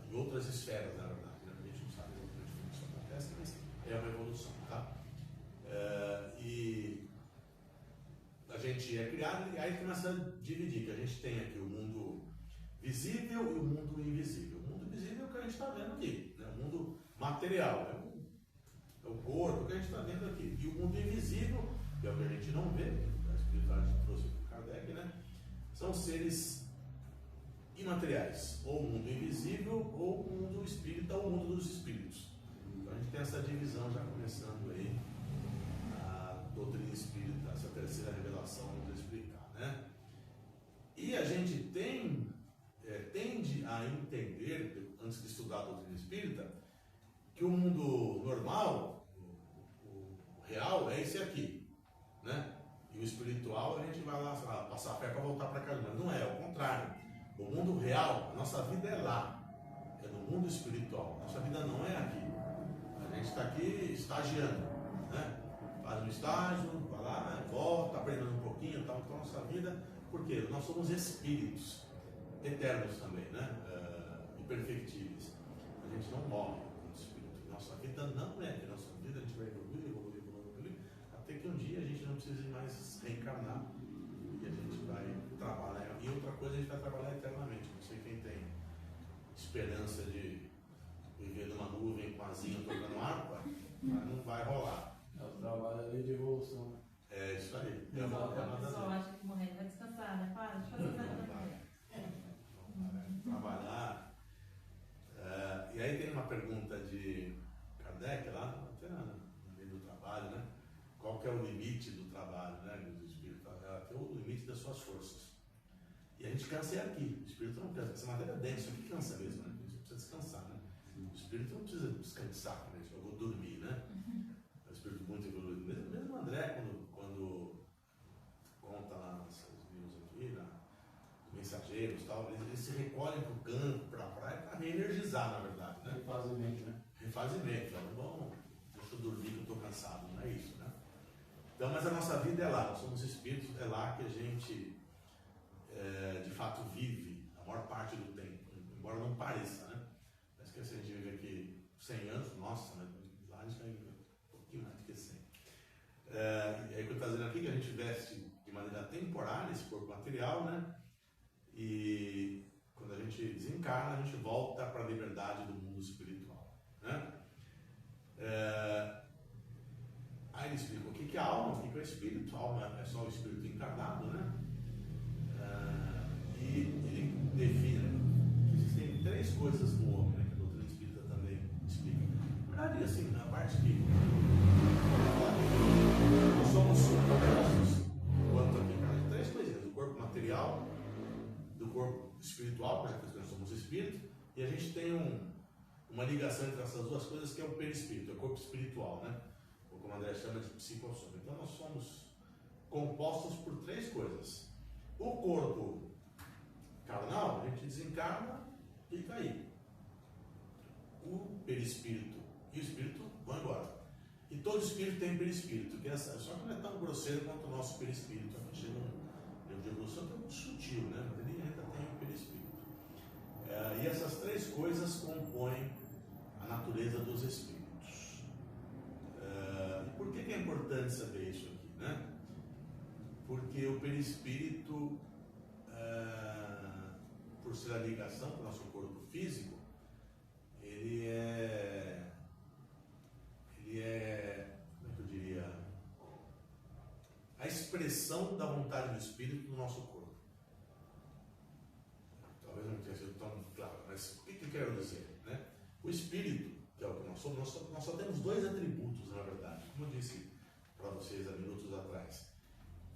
em outras esferas, na verdade, né? A gente não sabe exatamente como isso acontece, mas é uma evolução, tá? E a gente é criado e aí começa a dividir, que a gente tem aqui o mundo visível e o mundo invisível. O mundo visível é o que a gente está vendo aqui, né? O mundo material, é o corpo que a gente está vendo aqui. E o mundo invisível, que é o que a gente não vê, que a espiritualidade trouxe para Kardec, né? São seres imateriais, ou o mundo invisível, ou o mundo espírita, ou o mundo dos espíritos. Então a gente tem essa divisão já começando aí, a doutrina espírita, essa terceira revelação, vamos explicar, né? E a gente tende a entender, antes de estudar a doutrina espírita, que o mundo normal, o real, é esse aqui, né? E o espiritual, a gente vai lá, sei lá, passar a fé para voltar para cá, mas não é, ao contrário. O mundo real, a nossa vida é lá, é no mundo espiritual. Nossa vida não é aqui. A gente está aqui estagiando, né? Faz um estágio, vai lá, volta, aprendendo um pouquinho, tal. Então, nossa vida, porque nós somos espíritos eternos também, né? Imperfectíveis. A gente não morre no espírito. Nossa vida não é que nossa vida, a gente vai evoluir, até que um dia a gente não precise mais reencarnar e a gente vai trabalhar. E outra coisa, a gente vai trabalhar eternamente. Não sei quem tem esperança de viver numa nuvem com asinha tocando harpa, mas não vai rolar. É o trabalho ali de evolução. É isso aí. O pessoal acha que morrendo vai descansar, né? Para de fazer nada. Trabalhar. E aí tem uma pergunta de Kardec lá, até no meio do trabalho, né? Qual que é o limite do trabalho, né? Do espírito, até o limite das suas forças. E a gente cansa aqui. O espírito não cansa. Essa matéria é densa, aqui cansa mesmo, né? A gente precisa descansar, né? O espírito não precisa descansar, né? Eu vou dormir, né? É o espírito muito evoluído. Mesmo André, quando conta lá nas livros aqui, mensageiros e tal, eles se recolhem para o campo, para a praia, para reenergizar, na verdade, né? Refazimento, né? Refazimento, bom, deixa eu dormir que eu estou cansado, não é isso, né? Então, mas a nossa vida é lá, nós somos espíritos, é lá que a gente, de fato, vive a maior parte do tempo, embora não pareça, né? Parece que se a gente vive aqui 100 anos, nossa, né? Lá a gente vai viver um pouquinho mais do que 100. E aí o que eu estou dizendo aqui, que a gente veste de maneira temporária esse corpo material, né? E quando a gente desencarna, a gente volta para a liberdade do mundo espiritual, né? Aí ele explica o que é a alma, o que é o espírito. A alma é só o espírito encarnado, né? E ele define que existem 3 coisas no homem, né? Que a doutrina espírita também explica. Na verdade, assim, na parte que nós somos compostos, quanto aqui, cara, 3 coisinhas: do corpo material, do corpo espiritual, já que nós somos espírito, e a gente tem uma ligação entre essas duas coisas, que é o perispírito, é o corpo espiritual, né? Ou como a André chama de psicossoma. Então nós somos compostos por 3 coisas. O corpo carnal, a gente desencarna e fica aí. O perispírito e o espírito vão embora. E todo espírito tem perispírito, só que não é tão grosseiro quanto o nosso perispírito. A gente chega num de evolução que é muito sutil, né? Mas ele ainda tem o perispírito. E essas 3 coisas compõem a natureza dos espíritos. E por que é importante saber isso aqui, né? Porque o perispírito, por ser a ligação com o nosso corpo físico, ele é, como é que eu diria, a expressão da vontade do espírito no nosso corpo. Talvez não tenha sido tão claro, mas o que eu quero dizer, né? O espírito, que é o que nós somos, nós só temos 2 atributos, na verdade. Como eu disse para vocês há minutos atrás,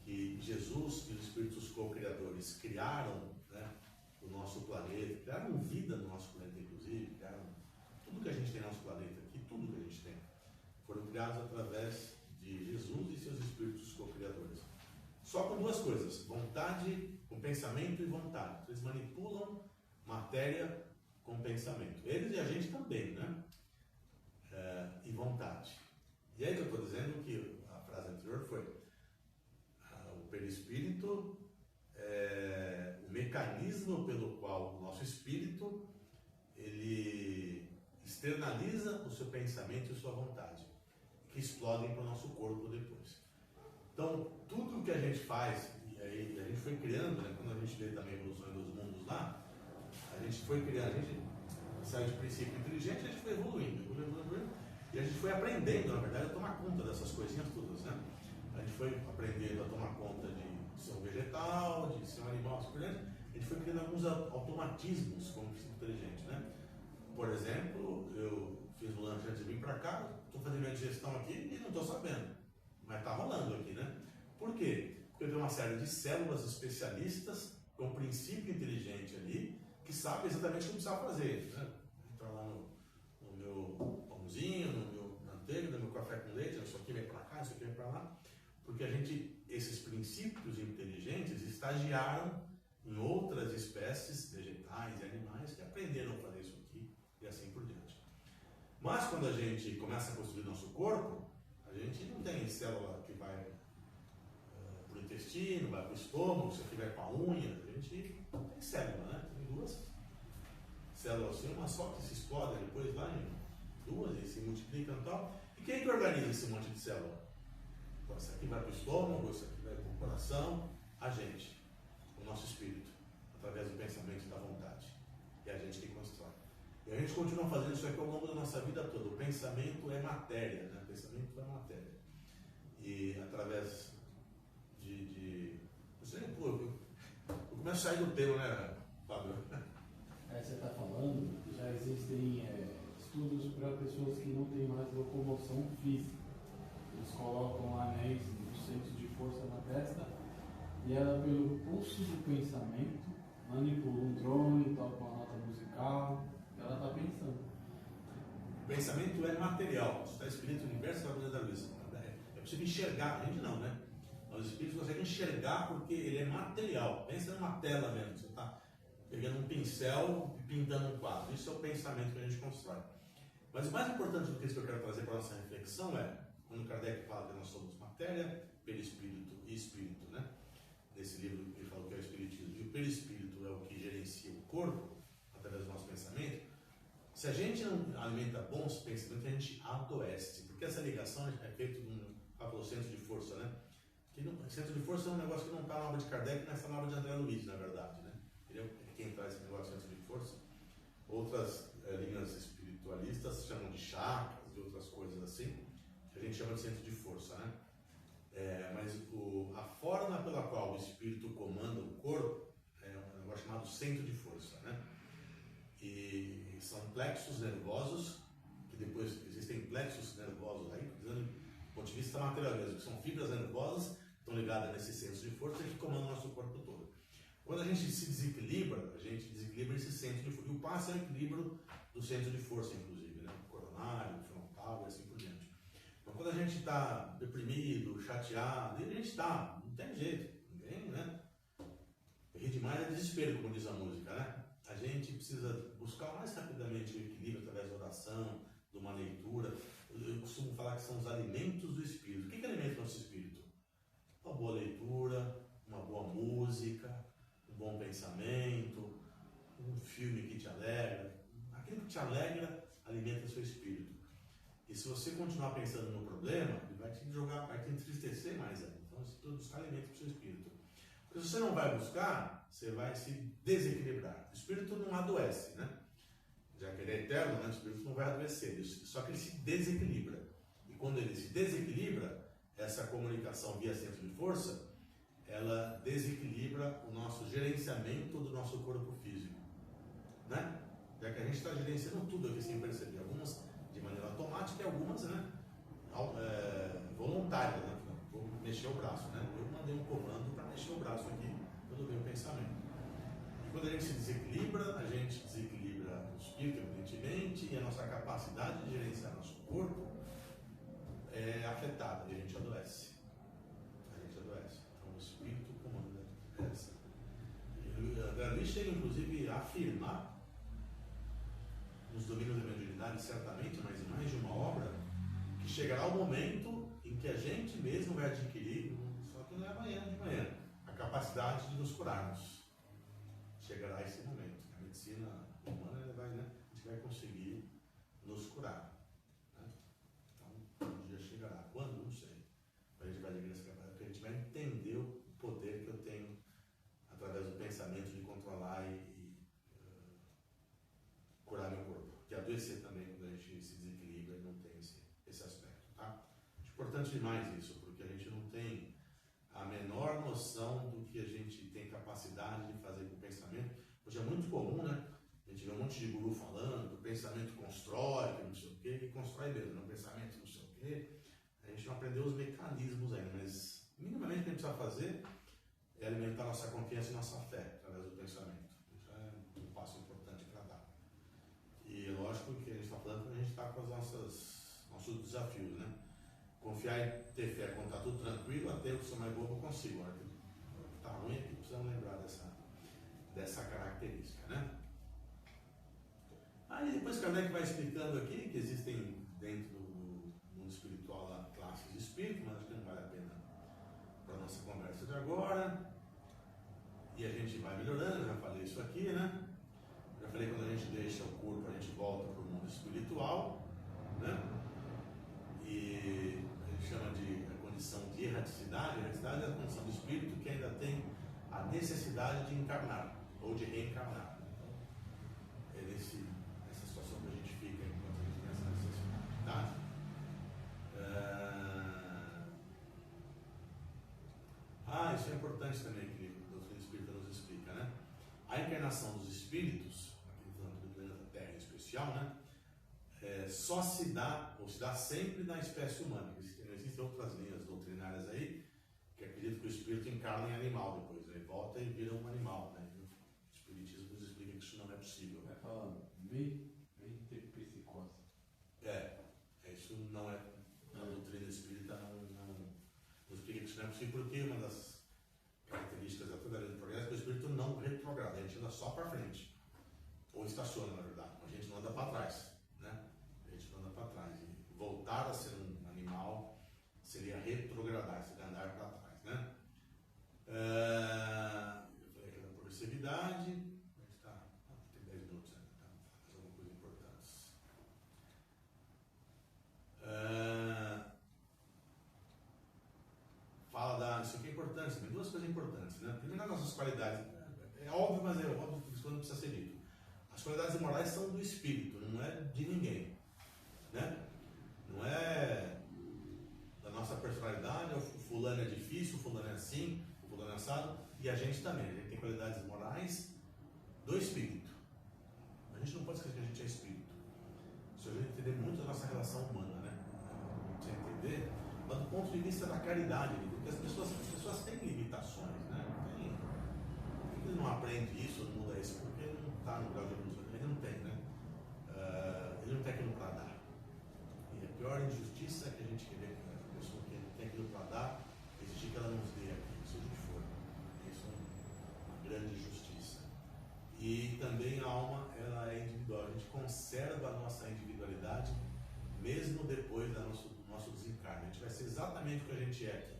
que Jesus e os espíritos co-criadores criaram, né, o nosso planeta, criaram vida no nosso planeta, inclusive, criaram tudo que a gente tem no nosso planeta aqui, tudo que a gente tem, foram criados através de Jesus e seus espíritos co-criadores. Só com 2 coisas: vontade, com pensamento e vontade. Eles manipulam matéria com pensamento. Eles e a gente também, né? E vontade. E aí que eu estou dizendo que a frase anterior foi: o perispírito é o mecanismo pelo qual o nosso espírito ele externaliza o seu pensamento e sua vontade, que explodem para o nosso corpo depois. Então, tudo que a gente faz, e aí a gente foi criando, né, quando a gente lê também a Evolução dos Mundos lá, a gente foi criando, a gente saiu de princípio inteligente, a gente foi evoluindo, e a gente foi aprendendo, na verdade, a tomar conta dessas coisinhas todas, né? A gente foi aprendendo a tomar conta de ser um vegetal, de ser um animal, assim por diante. A gente foi criando alguns automatismos como princípio inteligente, né? Por exemplo, eu fiz um lanche antes de vir para cá, estou fazendo minha digestão aqui e não estou sabendo, mas está rolando aqui, né? Por quê? Porque eu tenho uma série de células especialistas com princípio inteligente ali, que sabe exatamente o que precisa fazer, né? Entra lá no meu pãozinho, no meu manteiga, no meu café com leite, isso aqui vem para cá, isso aqui vem para lá, porque esses princípios inteligentes estagiaram em outras espécies vegetais e animais que aprenderam a fazer isso aqui e assim por diante. Mas quando a gente começa a construir nosso corpo, a gente não tem célula que vai por intestino, vai para o estômago, isso aqui vai para a unha. A gente tem célula, né? Tem duas células assim, uma só que se explode depois lá em duas e se multiplicam e tal. E quem é que organiza esse monte de célula? Então, isso aqui vai para o estômago, isso aqui vai para o coração, a gente, o nosso espírito, através do pensamento e da vontade. E a gente que constrói. E a gente continua fazendo isso aqui ao longo da nossa vida toda. O pensamento é matéria, né? O pensamento é matéria. E através não sei, pô, eu começo a sair do tema, né, Fábio? Você está falando que já existem estudos para pessoas que não têm mais locomoção física. Eles colocam anéis no centro de força na testa e ela, pelo pulso do pensamento, manipula um drone, toca uma nota musical, ela está pensando. O pensamento é material, isso está escrito no universo da luz. É possível enxergar, a gente não, né? Os espíritos conseguem enxergar porque ele é material. Pensa numa tela mesmo, você está pegando um pincel e pintando um quadro. Isso é o pensamento que a gente constrói. Mas o mais importante do que eu quero trazer para a nossa reflexão é, quando Kardec fala que nós somos matéria, perispírito e espírito, né? Nesse livro ele fala que é o espiritismo. E o perispírito é o que gerencia o corpo, através do nosso pensamento. Se a gente não alimenta bons pensamentos, a gente adoece. Porque essa ligação é feita pelo centro de força, né? O centro de força é um negócio que não está na obra de Kardec, mas está na obra de André Luiz, na verdade, né? Ele é quem traz esse negócio de centro de força. Outras linhas espiritualistas chamam de chakras e outras coisas assim, que a gente chama de centro de força, né? Mas a forma pela qual o espírito comanda o corpo é um negócio chamado centro de força, né? E são plexos nervosos, que depois existem plexos nervosos aí, do ponto de vista material mesmo, que são fibras nervosas que estão ligadas nesse centro de força que comandam o nosso corpo todo. Quando a gente se desequilibra, a gente desequilibra esse centro de força. E o passe é o equilíbrio do centro de força, inclusive, né? O coronário, o frontal e assim por diante. Então, quando a gente está deprimido, chateado, a gente está, não tem jeito, ninguém, né? Rir demais é desespero, como diz a música, né? A gente precisa buscar mais rapidamente o equilíbrio através da oração, de uma leitura. Eu costumo falar que são os alimentos do espírito. O que alimenta o nosso espírito? Uma boa leitura, uma boa música, um bom pensamento, um filme que te alegra. Aquilo que te alegra alimenta o seu espírito. E se você continuar pensando no problema, ele vai te jogar, vai te entristecer mais ainda. Então você precisa buscar alimento para o seu espírito. Porque se você não vai buscar, você vai se desequilibrar. O espírito não adoece, né? Já que ele é eterno, né? O espírito não vai adoecer. Só que ele se desequilibra. E quando ele se desequilibra, essa comunicação via centro de força, ela desequilibra o nosso gerenciamento do nosso corpo físico, né? Já que a gente está gerenciando tudo aqui sem perceber, algumas de maneira automática e algumas, né, voluntárias, né? Vou mexer o braço, né? Eu mandei um comando para mexer o braço aqui quando veio o pensamento. E quando a gente se desequilibra, a gente desequilibra o espírito, evidentemente, e a nossa capacidade de gerenciar nosso corpo é afetada e a gente adoece. Então o espírito comanda essa. A Luiz chega inclusive a afirmar nos domínios da mediunidade, certamente, mas em mais de uma obra, que chegará o momento em que a gente mesmo vai adquirir, só que não é amanhã de manhã, a capacidade de nos curarmos. Chegará esse momento. A medicina humana vai, né, a gente vai conseguir nos curar. Então, um dia chegará. Quando? Não sei. A gente vai adquirir essa capacidade, porque a gente vai entender o poder que eu tenho através do pensamento de controlar e curar meu corpo. Que adoecer também quando a gente se desequilibra e não tem esse aspecto, tá? É importante demais isso, porque a gente não tem a menor noção do que a gente tem capacidade de fazer com o pensamento. Hoje é muito comum, né? A gente vê um monte de guru falando que o pensamento constrói, que não sei o quê, e constrói mesmo, né? O pensamento não sei o quê. A gente não aprendeu os mecanismos ainda, mas minimamente o que a gente precisa fazer é alimentar nossa confiança e nossa fé através do pensamento. Isso é um passo importante para dar. E é lógico que a gente está falando quando a gente está com os nossos desafios, né? Confiar e ter fé quando está tudo tranquilo, até o que sou mais bobo eu consigo. Agora que está ruim aqui, precisamos lembrar dessa característica, né? Aí depois Kardec vai explicando aqui que existem dentro do mundo espiritual lá classes de espírito, mas acho que não vale a pena para a nossa conversa de agora. E a gente vai melhorando, já falei isso aqui, né? Já falei que quando a gente deixa o corpo, a gente volta para o mundo espiritual, né? E a gente chama de a condição de erraticidade. Erraticidade é a condição do espírito que ainda tem a necessidade de encarnar ou de reencarnar. É nessa situação que a gente fica enquanto a gente tem essa necessidade. Isso é importante também que a doutrina espírita nos explica, né? A encarnação dos espíritos, aqui no planeta Terra em especial, né? Só se dá, ou se dá sempre na espécie humana. Existem outras linhas doutrinárias aí que acreditam que o espírito encarna em animal depois, né? Ele volta e vira um animal, né? O espiritismo nos explica que isso não é possível. Metempsicose. Isso não é. A doutrina espírita não explica que isso não é possível, porque uma das características da toda lei do progresso é que o espírito não retrograda, a gente anda só para frente. Ou estaciona, na verdade, mas a gente não anda para trás. Né? A gente não anda para trás. E voltar a ser um animal seria retrogradar, seria andar para trás. Né? Eu falei aqui da progressividade. A gente está. Tem 10 minutos ainda, tá? Fazer alguma coisa importante. Fala isso aqui é importante, tem duas coisas importantes, né? Primeiro, as nossas qualidades, é óbvio, mas é óbvio que isso não precisa ser dito. As qualidades morais são do espírito, não é de ninguém, né? Não é da nossa personalidade, o fulano é difícil, o fulano é assim, o fulano é assado, e a gente também, a gente tem qualidades morais do espírito. A gente não pode esquecer que a gente é espírito. Isso a gente entender muito da nossa relação humana, né? Você entender, mas do ponto de vista da caridade, porque as pessoas têm limitações, né? Ele não aprende isso, não muda isso, porque ele não está no grau de evolução, ele não tem, né? Ele não tem aquilo para dar. E a pior injustiça é que a gente querer que a pessoa que tem aquilo para dar, exigir que ela nos dê aquilo, seja o que for. Isso é uma grande injustiça. E também a alma, ela é individual. A gente conserva a nossa individualidade mesmo depois do nosso desencarne. A gente vai ser exatamente o que a gente é aqui.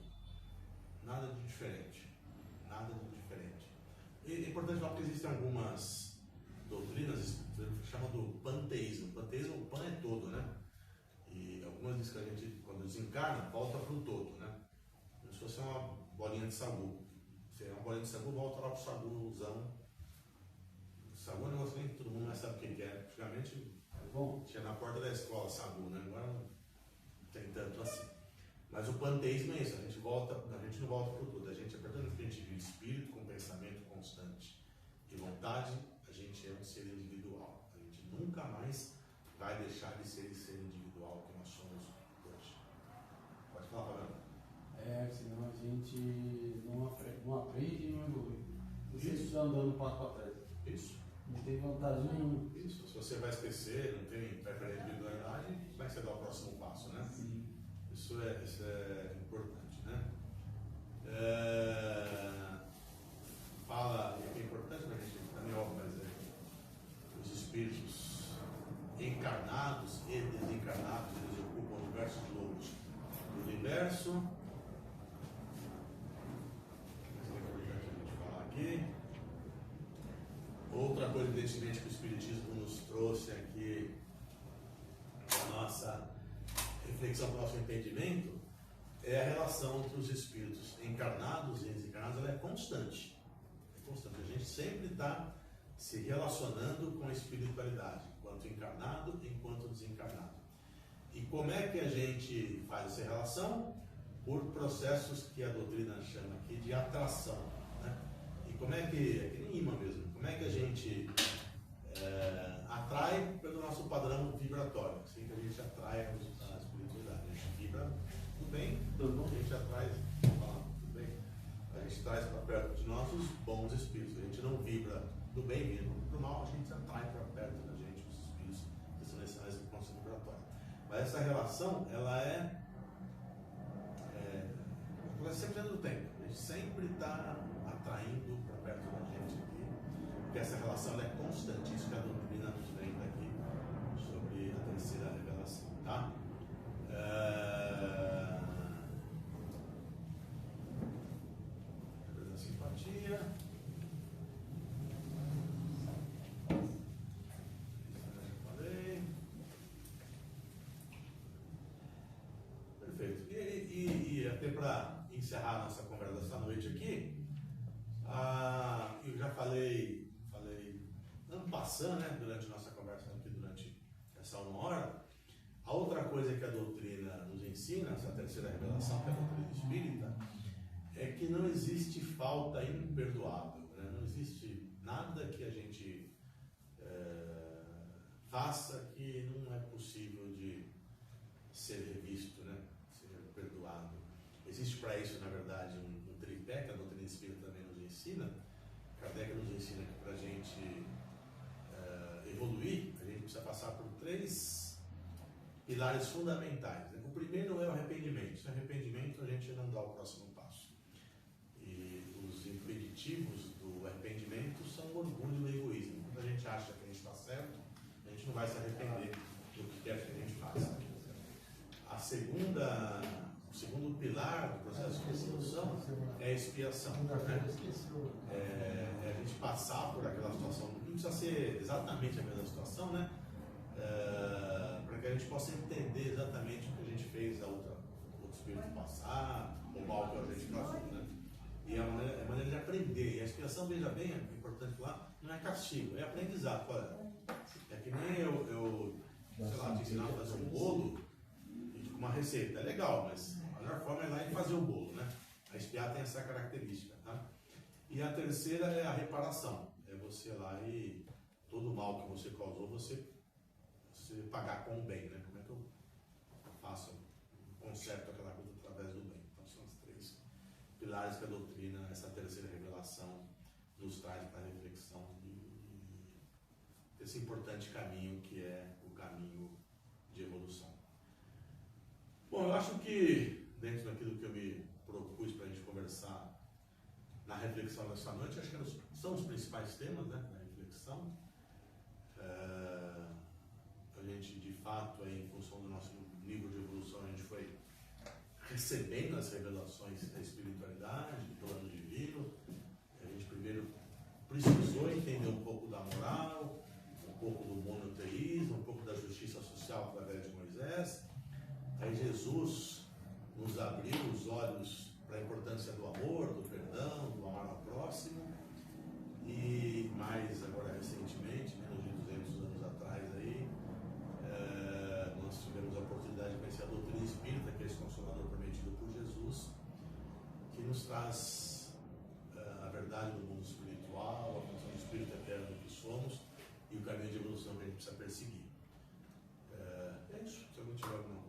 Nada de diferente. Nada de diferente. E é importante falar que existem algumas doutrinas chamam do panteísmo. O panteísmo, o pan é todo, né? E algumas dizem que a gente, quando desencarna, volta para o todo, né? Como se fosse uma bolinha de sagu. Se é uma bolinha de sagu, volta lá para o saguzão. Sagu é um negócio que todo mundo mais sabe o que é. Antigamente, tinha na porta da escola sagu, né? Agora não tem tanto assim. Mas o panteísmo é isso, a gente não volta para o todo. A gente, a partir do que a gente vive espírito com pensamento constante e vontade, a gente é um ser individual. A gente nunca mais vai deixar de ser esse ser individual que nós somos hoje. Pode falar, Fabiano. Senão a gente não aprende e não evolui. Você está andando passo para trás. Isso. Não tem vantagem nenhuma. Isso. Se você vai esquecer, não tem vai perder a individualidade, como é que você dá o próximo passo, né? Sim. Isso é importante, né? Fala, e é importante para a gente, também óbvio, mas os espíritos encarnados e desencarnados, eles ocupam diversos lobos do universo. Isso é importante a gente falar aqui. Outra coisa, evidentemente, que o Espiritismo nos trouxe aqui, a nossa reflexão para o nosso entendimento, é a relação entre os espíritos encarnados e desencarnados. Ela é constante. É constante. A gente sempre está se relacionando com a espiritualidade, enquanto encarnado e enquanto desencarnado. E como é que a gente faz essa relação? Por processos que a doutrina chama aqui de atração, né? E como é que nem imã mesmo, como é que a gente atrai pelo nosso padrão vibratório, assim que a gente atrai a espiritualidade. A gente vibra do bem, a gente atrai do bem. A gente traz para perto de nós os bons espíritos. A gente não vibra do bem mesmo, do mal, a gente atrai para perto da gente os espíritos que são essenciais do nosso vibratório. Mas essa relação, ela sempre dentro do tempo. A gente sempre está atraindo para perto da gente aqui, porque essa relação é constante. Isso que a doutrina nos vem daqui sobre a terceira revelação, tá? para encerrar a nossa conversa dessa noite aqui, eu já falei en passant, né, durante a nossa conversa aqui, durante essa 1 hora. A outra coisa que a doutrina nos ensina, essa terceira revelação, que é a doutrina espírita, é que não existe falta imperdoável, né? Não existe nada que a gente faça que não é possível de ser revisto, né? Ser perdoado. Existe para isso, na verdade, um tripé que a doutrina espírita também nos ensina. Kardec nos ensina que para a gente evoluir, a gente precisa passar por 3 pilares fundamentais, né? O primeiro é o arrependimento. Sem arrependimento, a gente não dá o próximo passo. E os impeditivos do arrependimento são o orgulho e o egoísmo. Quando a gente acha que a gente está certo, a gente não vai se arrepender do que quer que a gente faça. O segundo pilar do processo de evolução é a expiação, né? É a gente passar por aquela situação. Não precisa ser exatamente a mesma situação, né? Para que a gente possa entender exatamente o que a gente fez o outro espírito passar, o mal que a gente passou, né? E é a maneira de aprender. E a expiação, veja bem, é importante falar, não é castigo, é aprendizado. É que nem eu sei lá, te ensinar a fazer um bolo, uma receita. É legal, mas a melhor forma é lá e fazer o bolo, né? A expiar tem essa característica, tá? E a terceira é a reparação. É você lá e todo o mal que você causou, você pagar com o bem, né? Como é que eu faço, conserto aquela coisa através do bem? Então são os 3 pilares que a doutrina, essa terceira revelação, nos traz para a reflexão desse importante caminho que é o caminho de evolução. Bom, eu acho que dentro daquilo que eu me propus para a gente conversar na reflexão dessa noite, acho que são os principais temas, né, da reflexão. A gente, de fato, em função do nosso nível de evolução, a gente foi recebendo as revelações da espiritualidade, do plano divino. A gente primeiro precisou entender um pouco da moral, um pouco do monoteísmo, um pouco da justiça social através de Moisés. Aí Jesus nos abriu os olhos para a importância do amor, do perdão, do amar ao próximo. E mais agora recentemente, menos de 200 anos atrás, aí, nós tivemos a oportunidade de conhecer a doutrina espírita, que é esse consolador prometido por Jesus, que nos traz a verdade do mundo espiritual, a função do espírito eterno que somos e o caminho de evolução que a gente precisa perseguir. É isso. Se alguém tiver alguma coisa